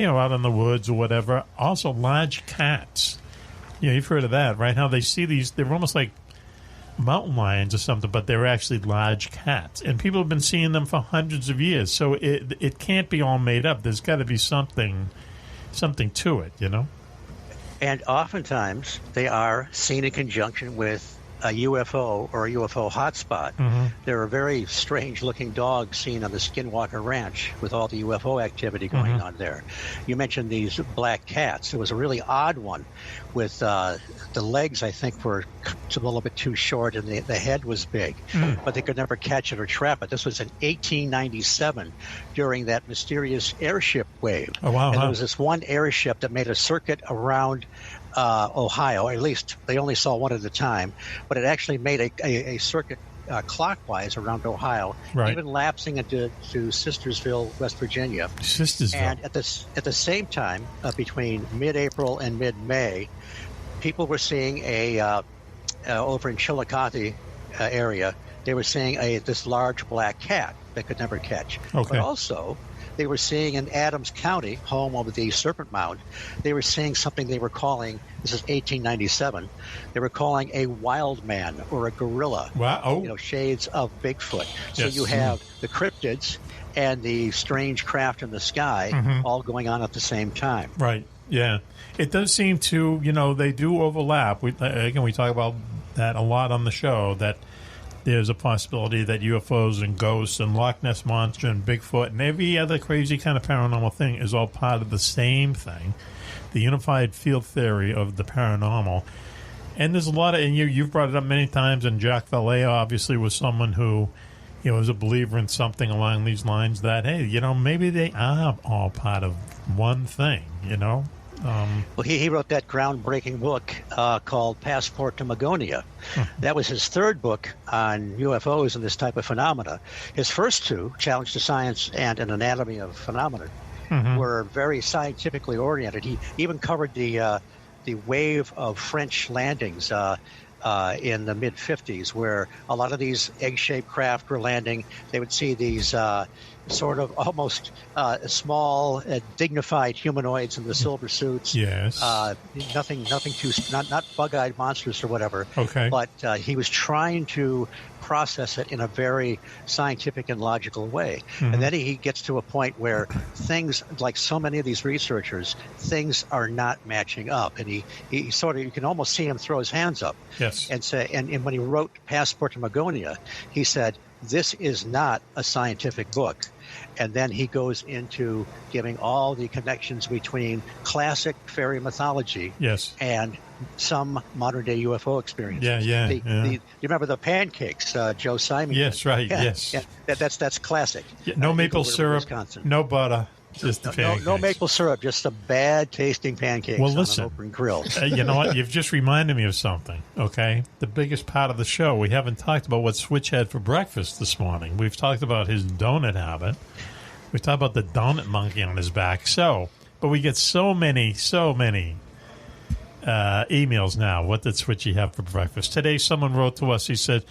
out in the woods or whatever. Also, large cats. You've heard of that, right? How they see these, they're almost like mountain lions or something, but they're actually large cats, and people have been seeing them for hundreds of years. So it can't be all made up. There's got to be something to it, And oftentimes they are seen in conjunction with a UFO or a UFO hotspot. There are very strange-looking dogs seen on the Skinwalker Ranch with all the UFO activity going on there. You mentioned these black cats. There was a really odd one with the legs, I think, were a little bit too short, and the head was big, but they could never catch it or trap it. This was in 1897 during that mysterious airship wave. Oh, wow. And there was this one airship that made a circuit around Ohio. At least they only saw one at a time, but it actually made a circuit clockwise around Ohio, even lapsing into Sistersville, West Virginia. And at the same time, between mid-April and mid-May, people were seeing over in Chillicothe area, they were seeing this large black cat that could never catch. But also, they were seeing in Adams County, home of the Serpent Mound, they were seeing something they were calling, this is 1897, they were calling a wild man or a gorilla. Wow. Shades of Bigfoot. So you have the cryptids and the strange craft in the sky all going on at the same time. Right, yeah. It does seem to, they do overlap. We talk about that a lot on the show, that there's a possibility that UFOs and ghosts and Loch Ness Monster and Bigfoot and every other crazy kind of paranormal thing is all part of the same thing, the unified field theory of the paranormal. And there's a lot of, and you've brought it up many times, and Jacques Vallée obviously was someone who, was a believer in something along these lines that, hey, maybe they are all part of one thing, Well, he wrote that groundbreaking book called Passport to Magonia. That was his third book on UFOs and this type of phenomena. His first two, Challenge to Science and An Anatomy of Phenomena, were very scientifically oriented. He even covered the wave of French landings in the mid-'50s, where a lot of these egg-shaped craft were landing. They would see these sort of almost small, dignified humanoids in the silver suits. Yes. Nothing too not bug-eyed monsters or whatever. Okay. But he was trying to process it in a very scientific and logical way. Mhm. And then he gets to a point where things, like so many of these researchers, things are not matching up. And he sort of, you can almost see him throw his hands up. Yes. And say, and when he wrote Passport to Magonia, he said, this is not a scientific book. And then he goes into giving all the connections between classic fairy mythology Yes. and some modern-day UFO experience. Yeah. You remember the pancakes, Joe Simon? Yes, right, Yeah, yes. yeah, that's classic. Yeah, no maple Eagle River, syrup, Wisconsin. no butter, just the No pancakes. maple syrup, just some bad-tasting pancakes Well, on listen, an open grill. You know what? You've just reminded me of something, okay? The biggest part of the show, we haven't talked about what Switch had for breakfast this morning. We've talked about his donut habit. We've talked about the donut monkey on his back. But we get so many emails now. What did Switchy have for breakfast? Today, someone wrote to us. He said,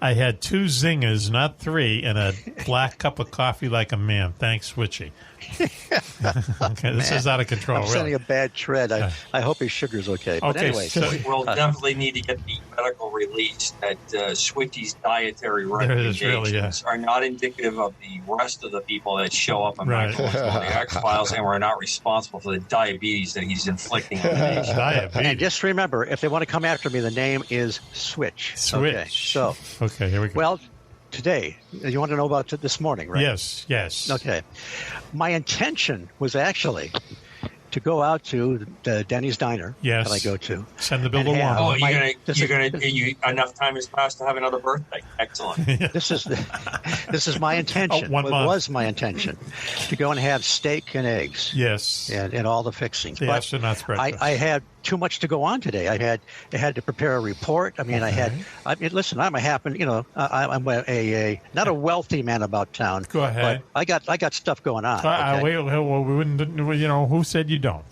I had 2 zingers, not 3, and a black cup of coffee like a man. Thanks, Switchy. Okay, this is out of control. I'm really. sending a bad tread. I hope his sugar's okay. But Okay, anyway. so- We'll definitely need to get the medical release that Switchy's dietary There it is, recommendations really, are not indicative of the rest of the people that show up on Right. the X-Files, and we're not responsible for the diabetes that he's inflicting on the nation. And just remember, if they want to come after me, the name is Switch. Switch. Okay, so, Okay, here we go. well, today, you want to know about this morning, right? Yes. Okay. My intention was actually to go out to the Denny's Diner Yes. that I go to. Send the bill and along. have Oh, my- enough time has passed to have another birthday. Excellent. This is my intention. Oh, 1 month. It was my intention to go and have steak and eggs. Yes. And all the fixings. The But astronaut's breakfast. I had too much to go on today. I had to prepare a report. I mean, listen, I'm I'm a not a wealthy man about town. Go ahead. But I got stuff going on. Okay? Wait, well, we wouldn't, who said you don't?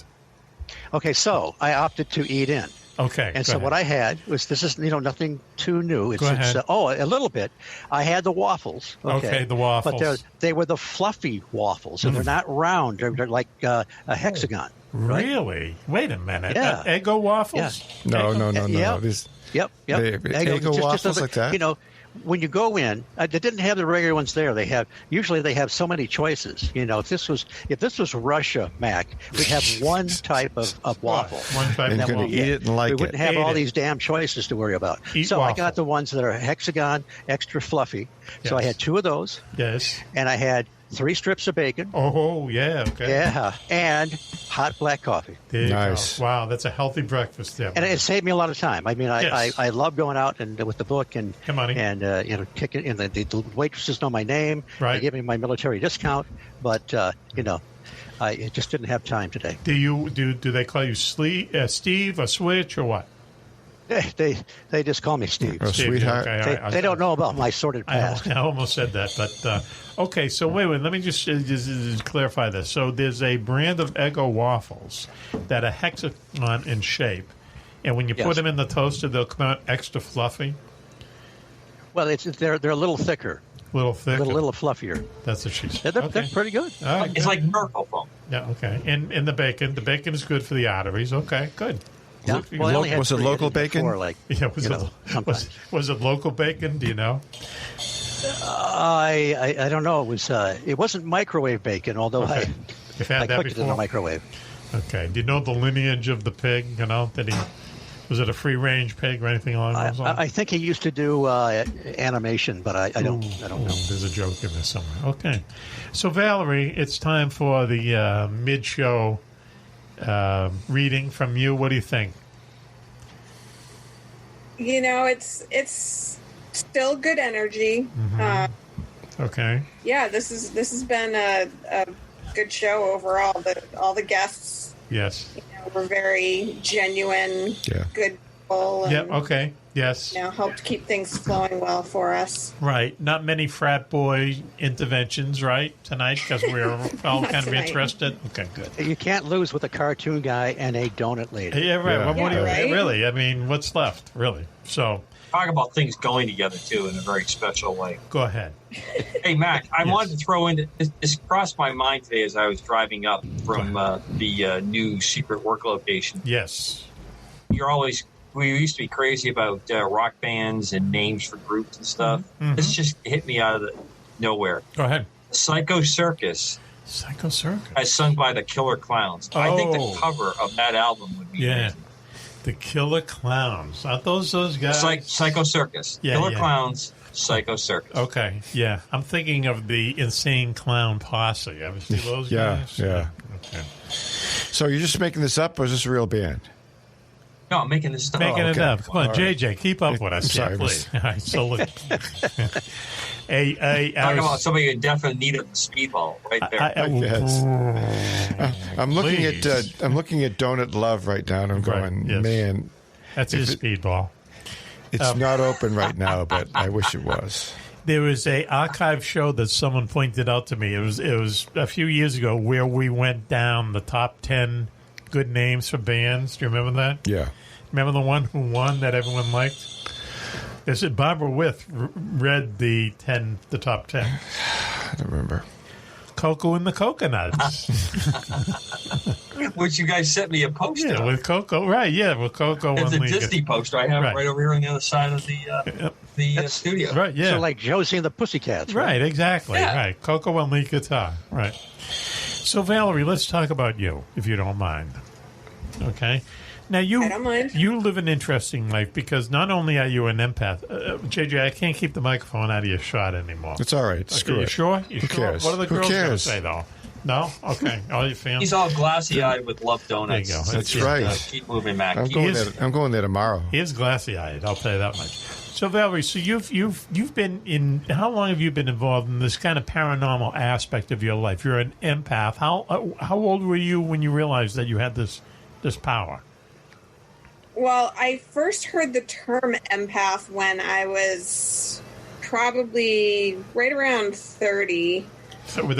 Okay, so I opted to eat in. Okay. And go so ahead. what I had was, this is nothing too new. Go ahead. A little bit. I had the waffles. Okay, the waffles. But they were the fluffy waffles, and they're not round. They're like a hexagon. Right? Really? Wait a minute. Yeah. Eggo waffles? Yeah. No. Yeah. These, Yep. Eggo waffles like that? When you go in, they didn't have the regular ones there. Usually they have so many choices. If this was Russia, Mac, we'd have one type of waffle. One type. And you could eat it and like we it. wouldn't have Ate all it. these damn choices to worry about. Eat So I waffle. got the ones that are hexagon, extra fluffy. So I Yes. had 2 of those, Yes. and I had 3 strips of bacon. Oh, yeah. Okay. Yeah, and hot black coffee. There you Nice. go. Wow, that's a healthy breakfast there. And it saved me a lot of time. I mean, Yes. I love going out and with the book and Come on in. and kicking. And the waitresses know my name. Right. They give me my military discount, but I just didn't have time today. Do they call you Steve or Switch or what? They just call me Steve. Oh, sweetheart. Okay, They don't know about my sordid past. I almost said that, but okay. So wait. Let me just clarify this. So there's a brand of Eggo waffles that are hexagon in shape, and when you put Yes. them in the toaster, they'll come out extra fluffy, Well, they're a little thicker, a little thicker. a little fluffier. That's what she said. They're pretty good. All right, It's like miracle foam. yeah. Okay. And the bacon is good for the arteries. Okay. Good. Yeah. Well, I only had Was it 3 local before, bacon? like, Yeah. sometimes. Was it local bacon? Do you know? I don't know. It wasn't microwave bacon, although Okay. You've had I that cooked it in before? a microwave. Okay. Do you know the lineage of the pig? Was it a free range pig or anything along those lines? I think he used to do animation, but I don't know. There's a joke in there somewhere. Okay. So, Valerie, it's time for the mid-show reading from you. What do you think? It's still good energy. Okay. Yeah, this has been a good show overall. All the guests Yes. were very genuine, good people. And, Yeah. Okay. Yes. helped keep things flowing well for us. Right. Not many frat boy interventions, right, tonight, because we're all Not kind of tonight. interested. Okay, good. You can't lose with a cartoon guy and a donut lady. Yeah, right. Yeah. What do you right? really? I mean, what's left, really? So, talk about things going together, too, in a very special way. Go ahead. Hey, Mac, I wanted to throw in, this crossed my mind today as I was driving up from the new secret work location. Yes. We used to be crazy about rock bands and names for groups and stuff. Mm-hmm. This just hit me out of nowhere. Go ahead. Psycho Circus. Psycho Circus. As sung by the Killer Clowns. I think the cover of that album would be amazing. The Killer Clowns. Aren't those guys? Psycho Circus. Yeah, Killer Clowns, Psycho Circus. Okay, yeah. I'm thinking of the Insane Clown Posse. Ever see those guys? Yeah. Okay. So you're just making this up, or is this a real band? No, I'm making this stuff Making up. it up. Come on, All JJ, right. keep up with us, Sorry, please. All right, so look. Talk about somebody in definite need of the speedball right there. I'm looking at Donut Love right now, and I'm going, man, that's his speedball. It's not open right now, but I wish it was. There was a archive show that someone pointed out to me. It was a few years ago where we went down the top 10 good names for bands. Do you remember that? Yeah. Remember the one who won that everyone liked? Is it Barbara With read the top 10? I don't remember. Coco and the Coconuts. Which you guys sent me a poster. Yeah, with Coco. Right, yeah, with Coco. It's a Disney poster. I have it right over here on the other side of the studio. Right, yeah. So like Josie and the Pussycats. Right, exactly. Yeah. Right. Coco and lead guitar. Right. So, Valerie, let's talk about you, if you don't mind. Okay? Now, I don't mind. You live an interesting life because not only are you an empath, JJ, I can't keep the microphone out of your shot anymore. It's all right. Okay, Screw you it. sure? You Who sure? cares? What are the Who girls going to cares? say, though? No? Okay. All your fans? He's all glassy-eyed with love donuts. There you go. That's right. Keep moving, Mac. I'm going there tomorrow. He is glassy-eyed, I'll tell you that much. So, Valerie, so you've been in, how long have you been involved in this kind of paranormal aspect of your life? You're an empath. How old were you when you realized that you had this power? Well, I first heard the term empath when I was probably right around 30. So with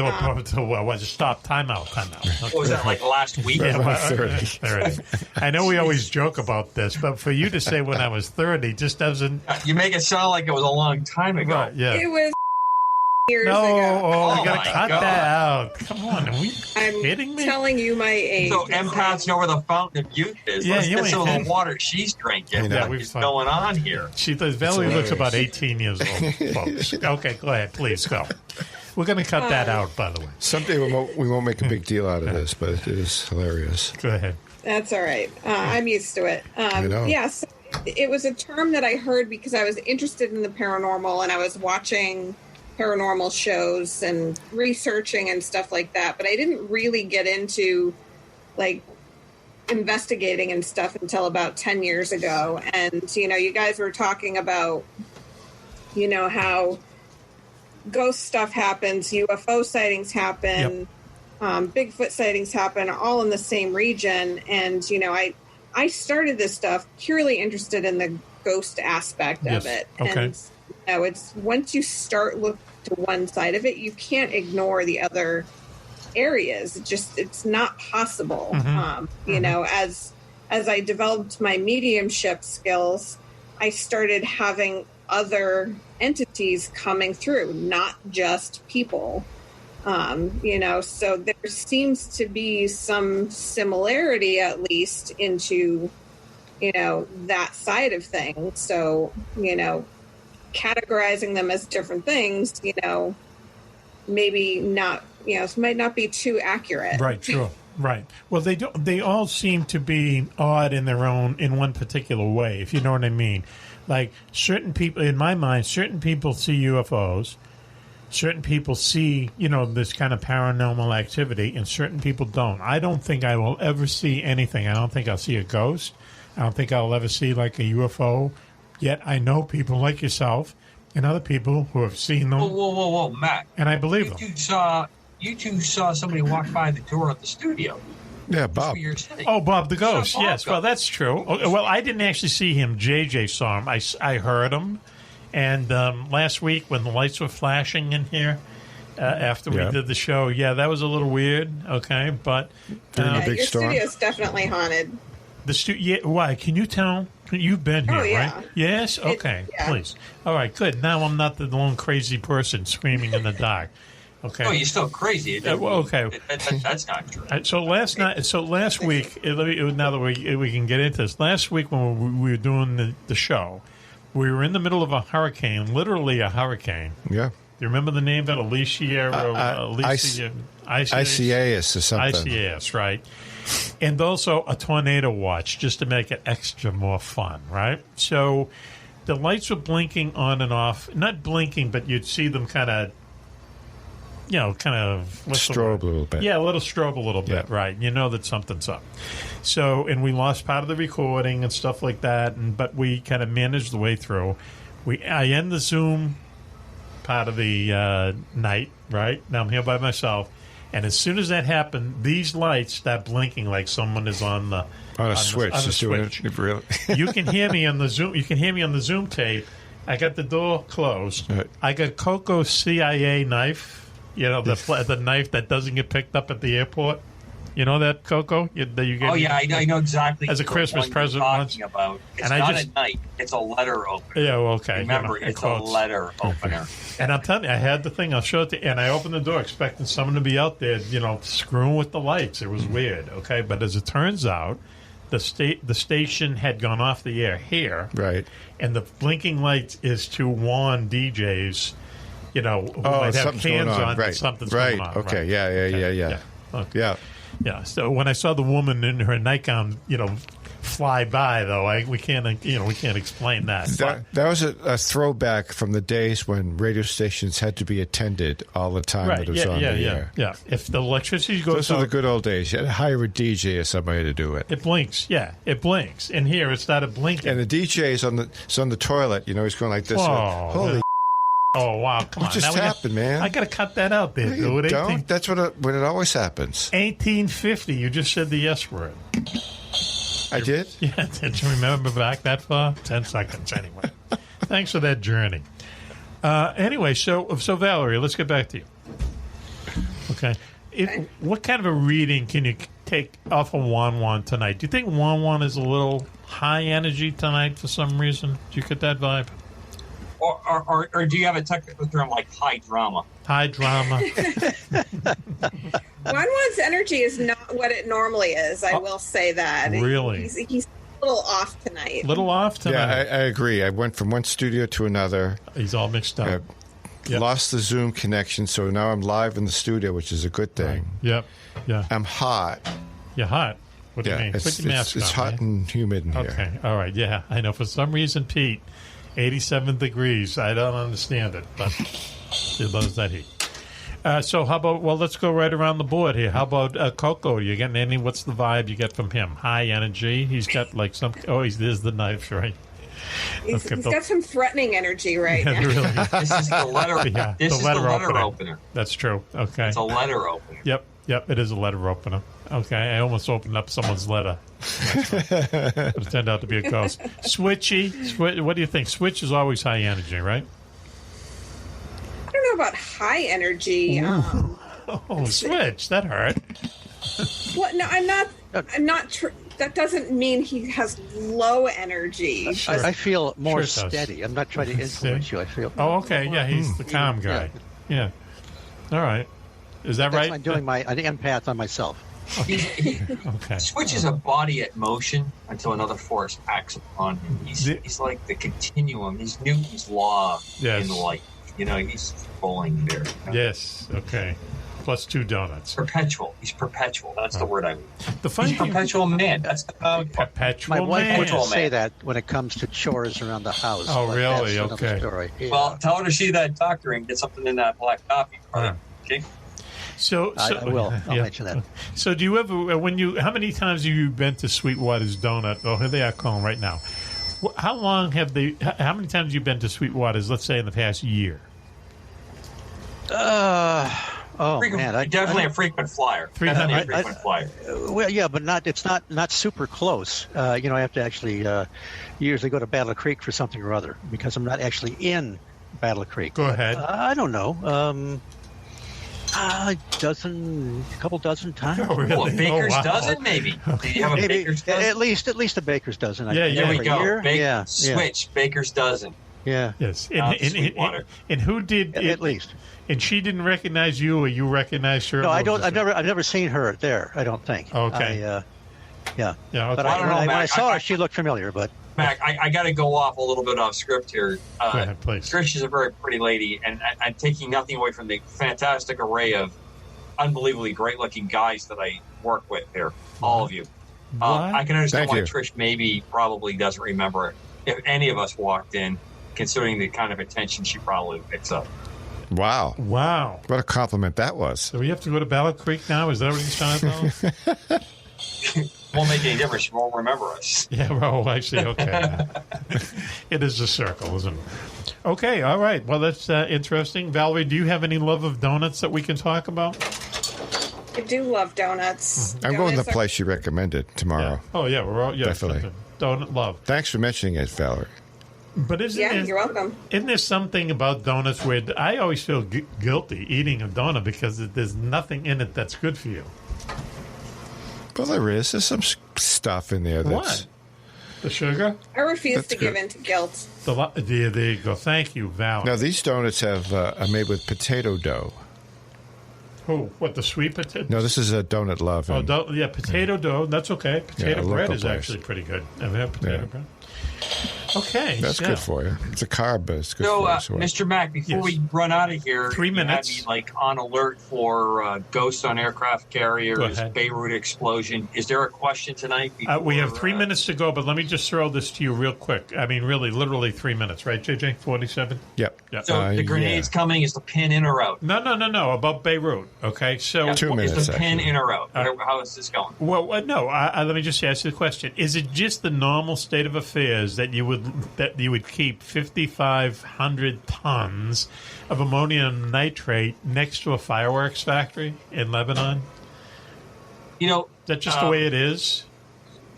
stop, time out. Okay. Was that like last week? Yeah, well, 30. I know we always joke about this, but for you to say when I was 30 just doesn't... You make it sound like it was a long time ago. Right, yeah. It was years ago. We got to cut that out. Come on, are we kidding me? I'm telling you my age. So empaths know where the fountain of youth is. Yeah, Let's you get ain't some of the kidding. water she's drinking. Yeah, What's going on here? Valerie looks about 18 years old, folks. Okay, go ahead. Please go. We're going to cut that out, by the way. Someday we won't make a big deal out of this, but it is hilarious. Go ahead. That's all right. I'm used to it. I know. Yes, it was a term that I heard because I was interested in the paranormal and I was watching paranormal shows and researching and stuff like that. But I didn't really get into like investigating and stuff until about 10 years ago. And, you guys were talking about, how ghost stuff happens, UFO sightings happen, Bigfoot sightings happen, all in the same region. And, I started this stuff purely interested in the ghost aspect of it. Okay. And, it's once you start looking to one side of it, you can't ignore the other areas. It's not possible. As I developed my mediumship skills, I started having other entities coming through, not just people. So there seems to be some similarity, at least, into, that side of things. So, categorizing them as different things, maybe not, might not be too accurate. Right, sure. Right. Well, they all seem to be odd in one particular way, if you know what I mean. Like certain people, in my mind, certain people see UFOs, certain people see, this kind of paranormal activity, and certain people don't. I don't think I will ever see anything. I don't think I'll see a ghost. I don't think I'll ever see like a UFO. Yet I know people like yourself and other people who have seen them. Whoa, Matt. And I believe them. You two saw somebody walk by the door of the studio. Yeah, Bob. Oh, Bob the Ghost. Yes, well, that's true. Well, I didn't actually see him. JJ saw him. I heard him. And last week when the lights were flashing in here after we did the show, that was a little weird. Okay, but during the big your storm. studio's definitely haunted. Why? Can you tell? You've been here, yeah. right? Yes? Okay, yeah. please. All right, good. Now I'm not the lone crazy person screaming in the dark. Okay. No, you're still crazy. Okay. That's not true. So last week, now that we can get into this, last week when we were doing the show, we were in the middle of a hurricane, literally a hurricane. Yeah. Do you remember the name of it? Isaias or something. Isaias, right. And also a tornado watch, just to make it extra more fun, right? So the lights were blinking on and off. Not blinking, but you'd see them kind of, strobe a little bit. Yeah, a little strobe a little bit, right. You know that something's up. So, and we lost part of the recording and stuff like that, but we kind of managed the way through. I end the Zoom part of the night, right? Now I'm here by myself. And as soon as that happened, these lights start blinking like someone is on a switch. Really. You can hear me on the Zoom. You can hear me on the Zoom tape. I got the door closed. Right. I got Coco's CIA knife. The knife that doesn't get picked up at the airport. You know that, Coco? That you gave me? I know exactly. As a Christmas present once. About. It's not a knife. It's a letter opener. Yeah, well, okay. Remember, it's a letter opener. And I'm telling you, I had the thing. I'll show it to you. And I opened the door expecting someone to be out there, screwing with the lights. It was weird, okay? But as it turns out, the station had gone off the air here. Right. And the blinking light is to warn DJs, who might have cans on that something's going on. Okay. Right. Yeah. Okay. Yeah. Yeah. So when I saw the woman in her nightgown, fly by, though, we can't explain that. That was a throwback from the days when radio stations had to be attended all the time. Right. That it was on the air. Yeah. If the electricity goes those out, were the good old days. You had to hire a DJ or somebody to do it. It blinks. Yeah, it blinks. And here it started blinking. And the DJ is on the toilet. He's going like this. Whoa. Holy. Oh, wow. Come on. What just happened, man? I got to cut that out there, dude. Don't. That's when it always happens. 1850. You just said the yes word. I did? Yeah. Did you remember back that far? 10 seconds, anyway. Thanks for that journey. Anyway, so Valerie, let's get back to you. Okay. What kind of a reading can you take off of Wan tonight? Do you think Wan is a little high energy tonight for some reason? Do you get that vibe? Or do you have a technical term like high drama? High drama. Wan's energy is not what it normally is. I will say that. Really? He's a little off tonight. Yeah, I agree. I went from one studio to another. He's all mixed up. Lost the Zoom connection, so now I'm live in the studio, which is a good thing. Right. Yep. Yeah. I'm hot. You're hot. What do you mean? Put your mask on. It's hot and humid in here. Okay. All right. Yeah, I know. For some reason, Pete, 87 degrees. I don't understand it, but he loves that heat. So how about, let's go right around the board here. How about Coco? You getting any, what's the vibe you get from him? High energy? He's got like some, there's the knife, right? He's got some threatening energy right now. Really. This is the letter. Yeah, this is the letter opener. opener. That's true. Okay. It's a letter opener. Yep, it is a letter opener. Okay, I almost opened up someone's letter. But it turned out to be a ghost. Switchy, what do you think? Switch is always high energy, right? I don't know about high energy. Switch, that hurt. What? No, I'm not. That doesn't mean he has low energy. Sure. I feel more steady. I'm not trying to influence you. I feel. Oh, okay. Yeah, he's the calm guy. Yeah. All right. Is that right? I'm doing an empath on myself. Okay. Switch is a body at motion until another force acts upon him. He's like the continuum. He's Newton's law in light. He's rolling there. Yes. Okay. Plus 2 donuts. Perpetual. He's perpetual. That's the word I mean. He's perpetual man. That's the perpetual man. My wife man. would say that when it comes to chores around the house. Oh, but really? that's Okay. Story. Yeah. Well, tell her to see that doctor and get something in that black coffee. Okay. So I will. I'll mention that. So do you ever, how many times have you been to Sweetwater's Donut? Oh, here they are calling right now. How many times have you been to Sweetwater's, let's say, in the past year? Definitely a frequent flyer. Definitely a frequent flyer. Well, yeah, but it's not super close. I have to actually usually go to Battle Creek for something or other because I'm not actually in Battle Creek. Go ahead. I don't know. A couple dozen times. Oh, really? Oh, a baker's wow. dozen, maybe. Do you have a baker's dozen? At least a baker's dozen. There we go. Yeah. Switch, baker's dozen. Yeah. Yes. Sweetwater. And who did at least? And she didn't recognize you, or you recognized her? No, I don't. I've never seen her there. I don't think. Okay. Yeah. Okay. But I don't know, when I Mac, saw her, she looked familiar. But Mac, I got to go off a little bit off script here. Go ahead, please. Trish is a very pretty lady, and I'm taking nothing away from the fantastic array of unbelievably great-looking guys that I work with here. All of you. I can understand why Trish probably doesn't remember if any of us walked in, considering the kind of attention she probably picks up. Wow. What a compliment that was. So we have to go to Battle Creek now? Is that what he's trying to tell us? Won't make any difference. She won't remember us. Yeah, well, I see. Okay. It is a circle, isn't it? Okay, all right. Well, that's interesting. Valerie, do you have any love of donuts that we can talk about? I do love donuts. I'm going to the place you recommended tomorrow. Yeah. Oh, yeah. We're all, definitely. Donut love. Thanks for mentioning it, Valerie. But you're welcome. Isn't there something about donuts where I always feel guilty eating a donut because there's nothing in it that's good for you? Well, there is. There's some stuff in there that's... What? The sugar? I refuse to give in to guilt. There you go. Thank you, Val. Now, these donuts are made with potato dough. Oh, what, the sweet potato? No, this is a Donut Love. Potato dough. That's okay. Potato bread is place. actually pretty good. I've had potato bread. Okay. That's good for you. It's a carb, but it's good for you. Mr. Mack, before we run out of here, 3 minutes. You had me, on alert for ghosts on aircraft carriers, Beirut explosion. Is there a question tonight? We have 3 minutes to go, but let me just throw this to you real quick. I mean, really, literally 3 minutes, right, JJ? 47? Yep. So the grenades coming, is the pin in or out? No. About Beirut, okay? So 2 minutes, is the pin in or out? How is this going? Well, no. Let me just ask you the question: is it just the normal state of affairs that you would keep 5,500 tons of ammonium nitrate next to a fireworks factory in Lebanon? That's just the way it is.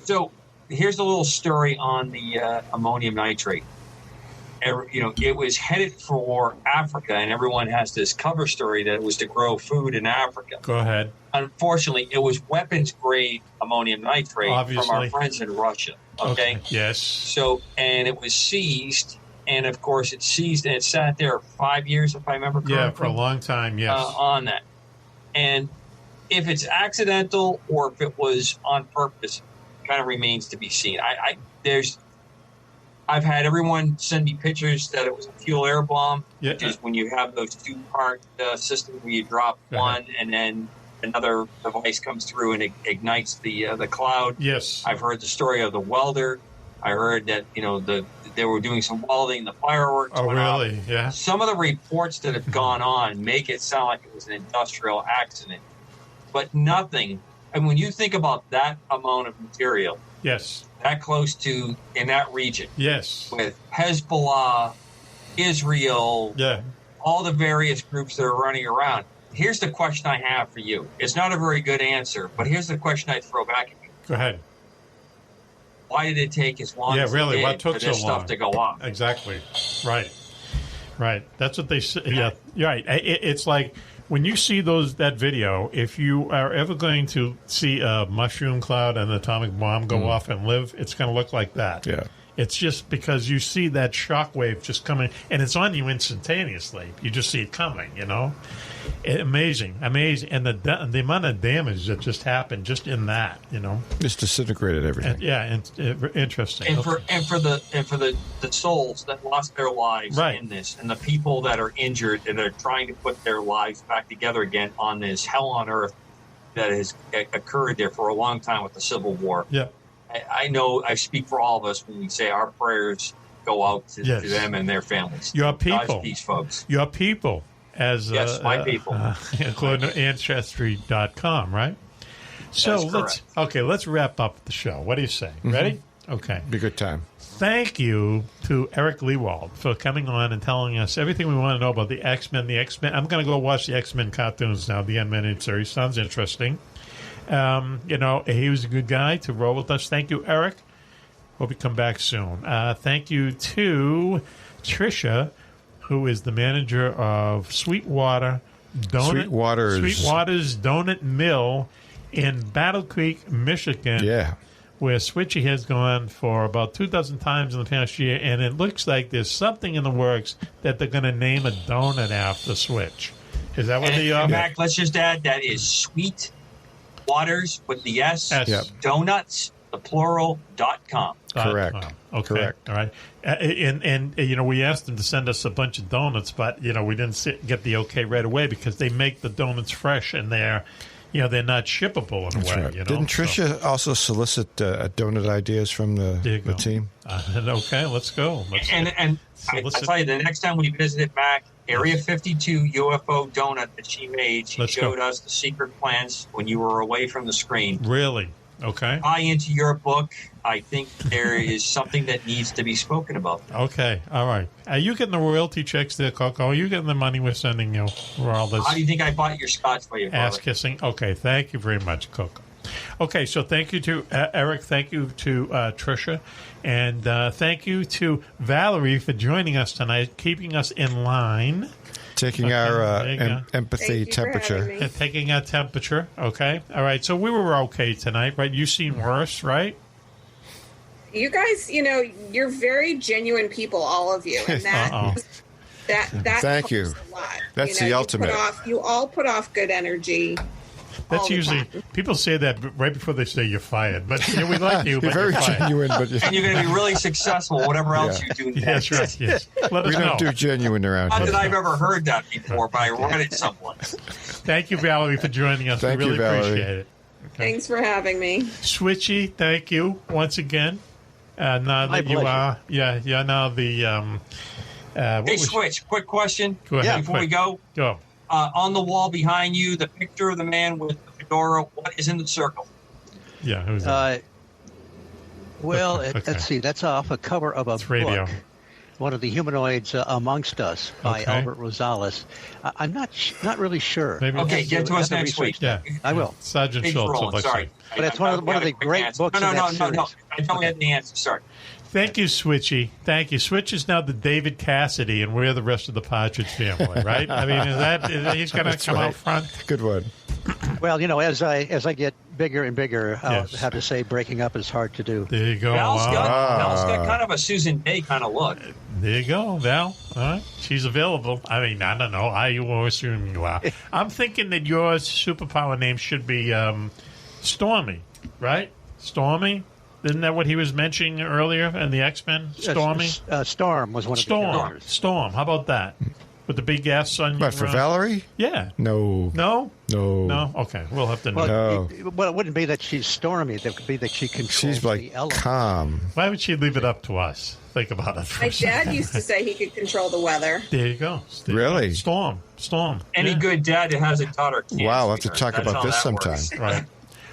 So here's a little story on the ammonium nitrate. It was headed for Africa, and everyone has this cover story that it was to grow food in Africa. Go ahead. Unfortunately, it was weapons-grade ammonium nitrate from our friends in Russia. Okay? Yes. So, and it was seized, and of course it's seized, and it sat there 5 years, if I remember correctly. Yeah, for a long time, yes. On that. And if it's accidental or if it was on purpose, kind of remains to be seen. I've had everyone send me pictures that it was a fuel air bomb, which is when you have those two-part systems where you drop one and then another device comes through and it ignites the cloud. Yes. I've heard the story of the welder. I heard that they were doing some welding, the fireworks went off. Really? Yeah. Some of the reports that have gone on make it sound like it was an industrial accident, but nothing. And when you think about that amount of material, yes, that close to in that region, yes, with Hezbollah, Israel, all the various groups that are running around. Here's the question I have for you. It's not a very good answer, but here's the question I throw back at you. Go ahead. Why did it take as long as it did what took for this so long? stuff to go off? Exactly. Right. That's what they say. Yeah. Right. It's like when you see that video, if you are ever going to see a mushroom cloud and an atomic bomb go off and live, it's going to look like that. Yeah. It's just because you see that shock wave just coming, and it's on you instantaneously. You just see it coming, Amazing. And the amount of damage that just happened just in that, Just disintegrated everything. Interesting. And for the souls that lost their lives in this, and the people that are injured and are trying to put their lives back together again on this hell on earth that has occurred there for a long time with the Civil War. Yeah. I know I speak for all of us when we say our prayers go out to them and their families. Your people. God's peace, folks. Your people. My people. According to Ancestry.com, right? So let's wrap up the show. What do you say? Mm-hmm. Ready? Okay. Be a good time. Thank you to Eric Lewald for coming on and telling us everything we want to know about the X-Men. I'm going to go watch the X-Men cartoons now, the animated series. Sounds interesting. He was a good guy to roll with us. Thank you, Eric. Hope you come back soon. Thank you to Tricia, who is the manager of Sweetwater Sweetwater's Donut Mill in Battle Creek, Michigan. Yeah. Where Switchy has gone for about 2,000 times in the past year, and it looks like there's something in the works that they're going to name a donut after Switch. Is that what they are? Mac, let's just add that is Sweet Waters with the S. Donuts, the plural.com. Correct. Okay. Correct. All right. And we asked them to send us a bunch of donuts, but we didn't get the okay right away because they make the donuts fresh and they're not shippable in a way. Right. Didn't Tricia also solicit donut ideas from the team? Okay, let's go. And I tell you, the next time we visited Mac, Area 52 UFO donut that she made, she showed us the secret plans when you were away from the screen. Really? Okay. Tie into your book. I think there is something that needs to be spoken about. Okay. All right. Are you getting the royalty checks there, Coco? Are you getting the money we're sending you for all this? How do you think I bought your scotch for you, ass kissing? Okay. Thank you very much, Coco. Okay. So thank you to Eric. Thank you to Tricia. And thank you to Valerie for joining us tonight, keeping us in line. Taking our empathy temperature. Taking our temperature. Okay. All right. So we were okay tonight, right? You seem worse, right? You guys, you're very genuine people, all of you, and that thank you. A lot. That's the ultimate. You all put off good energy. That's usually people say that right before they say you're fired. But we like you. You're very genuine, and you're going to be really successful, whatever else you do. That's right. Yes. Let us we don't know. do genuine around Not here. that I've ever heard that before, but I read it someplace. Thank you, Valerie, for joining us. Thank we really you, Valerie. appreciate it. Okay. Thanks for having me. Switchy, thank you once again. Now that you are, now the. Hey, Switch, quick question before we go. Go. On the wall behind you, the picture of the man with the fedora, what is in the circle? Yeah, who's that? Let's see. That's off a cover of a book. Radio. One of the humanoids amongst us by Albert Rosales. I'm not really sure. Maybe get to us next week. Yeah, I will. Sergeant Schultz. Sorry, but it's one of the great books. No. I don't have the answer. Sorry. Thank you, Switchy. Thank you. Switch is now the David Cassidy, and we're the rest of the Partridge family, right? I mean, he's going to come out front? Good one. Well, as I get bigger and bigger, I'll have to say breaking up is hard to do. There you go. Val's got kind of a Susan Day kind of look. There you go, Val. All right. She's available. I mean, I don't know. I assume you are. I'm thinking that your superpower name should be Stormy, right? Stormy? Isn't that what he was mentioning earlier in the X-Men? Stormy? Storm was one of the characters. Storm. How about that? With the big S on What, for Valerie? Yeah. No. No? No. No? Okay. We'll have to know. Well, it wouldn't be that she's stormy. It would be that she controls She's like the elements. calm. Why would she leave it up to us? Think about it. My dad used to say he could control the weather. There you go. Really? Storm. Any good dad that hasn't taught her kids. Wow, we'll have to talk about this sometime. Right.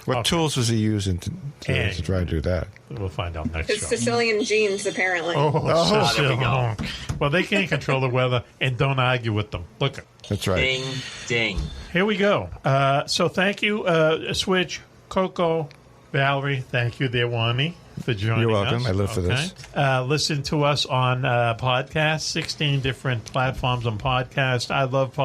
What tools was he using to try to do that? We'll find out next His show. Sicilian genes, apparently. There we go. Well, they can't control the weather, and don't argue with them. Look. That's right. Ding, ding. Here we go. So thank you, Switch, Coco, Valerie. Thank you, there, Wani, for joining us. You're welcome. I live for this. Listen to us on podcasts, 16 different platforms on podcast. I love,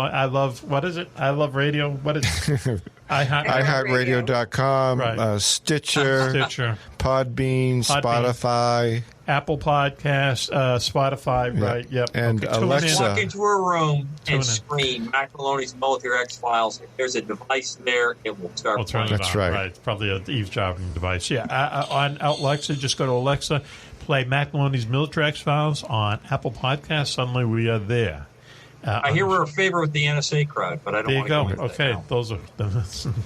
what is it? I love radio. What is it? iHeartRadio.com, Stitcher, Podbean, Spotify, Apple Podcasts, Spotify, right? Yep. And Alexa. Walk into a room and scream Mack Maloney's Military X-Files. If there's a device there, it will start playing. That's right. It's probably an eavesdropping device. Yeah. On Alexa, just go to Alexa, play Mack Maloney's Military X-Files on Apple Podcasts. Suddenly we are there. I hear we're a favorite with the NSA crowd, but I don't want to go into Okay, those are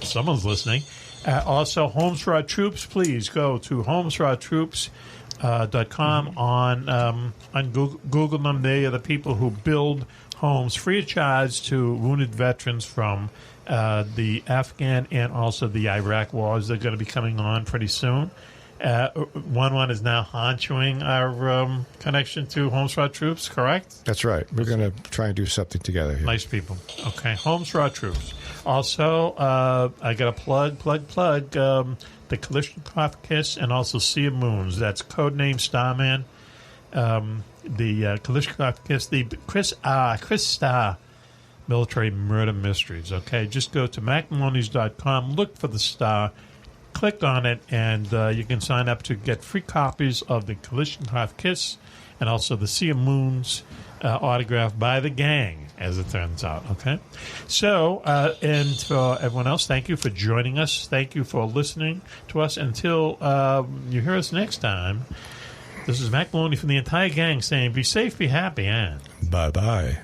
someone's listening. Also, Homes for Our Troops. Please go to homesforourtroops.com on Google them. They are the people who build homes free of charge to wounded veterans from the Afghan and also the Iraq wars. They're going to be coming on pretty soon. One is now honchoing our connection to Homes for Our Troops, correct? That's right. We're going to try and do something together here. Nice people. Okay, Homes for Our Troops. Also, I got a plug, the Kalishnikov Kiss and also Sea of Moons. That's codename Starman. The Kalishnikov Kiss, the Chris Starr military murder mysteries. Okay, just go to MackMaloney's.com, look for the star, click on it, and you can sign up to get free copies of the Kalishnikov Kiss and also the Sea of Moons autographed by the gang, as it turns out. Okay, so and for everyone else, thank you for joining us. Thank you for listening to us. Until you hear us next time, this is Mack Maloney from the entire gang saying, be safe, be happy, and bye-bye.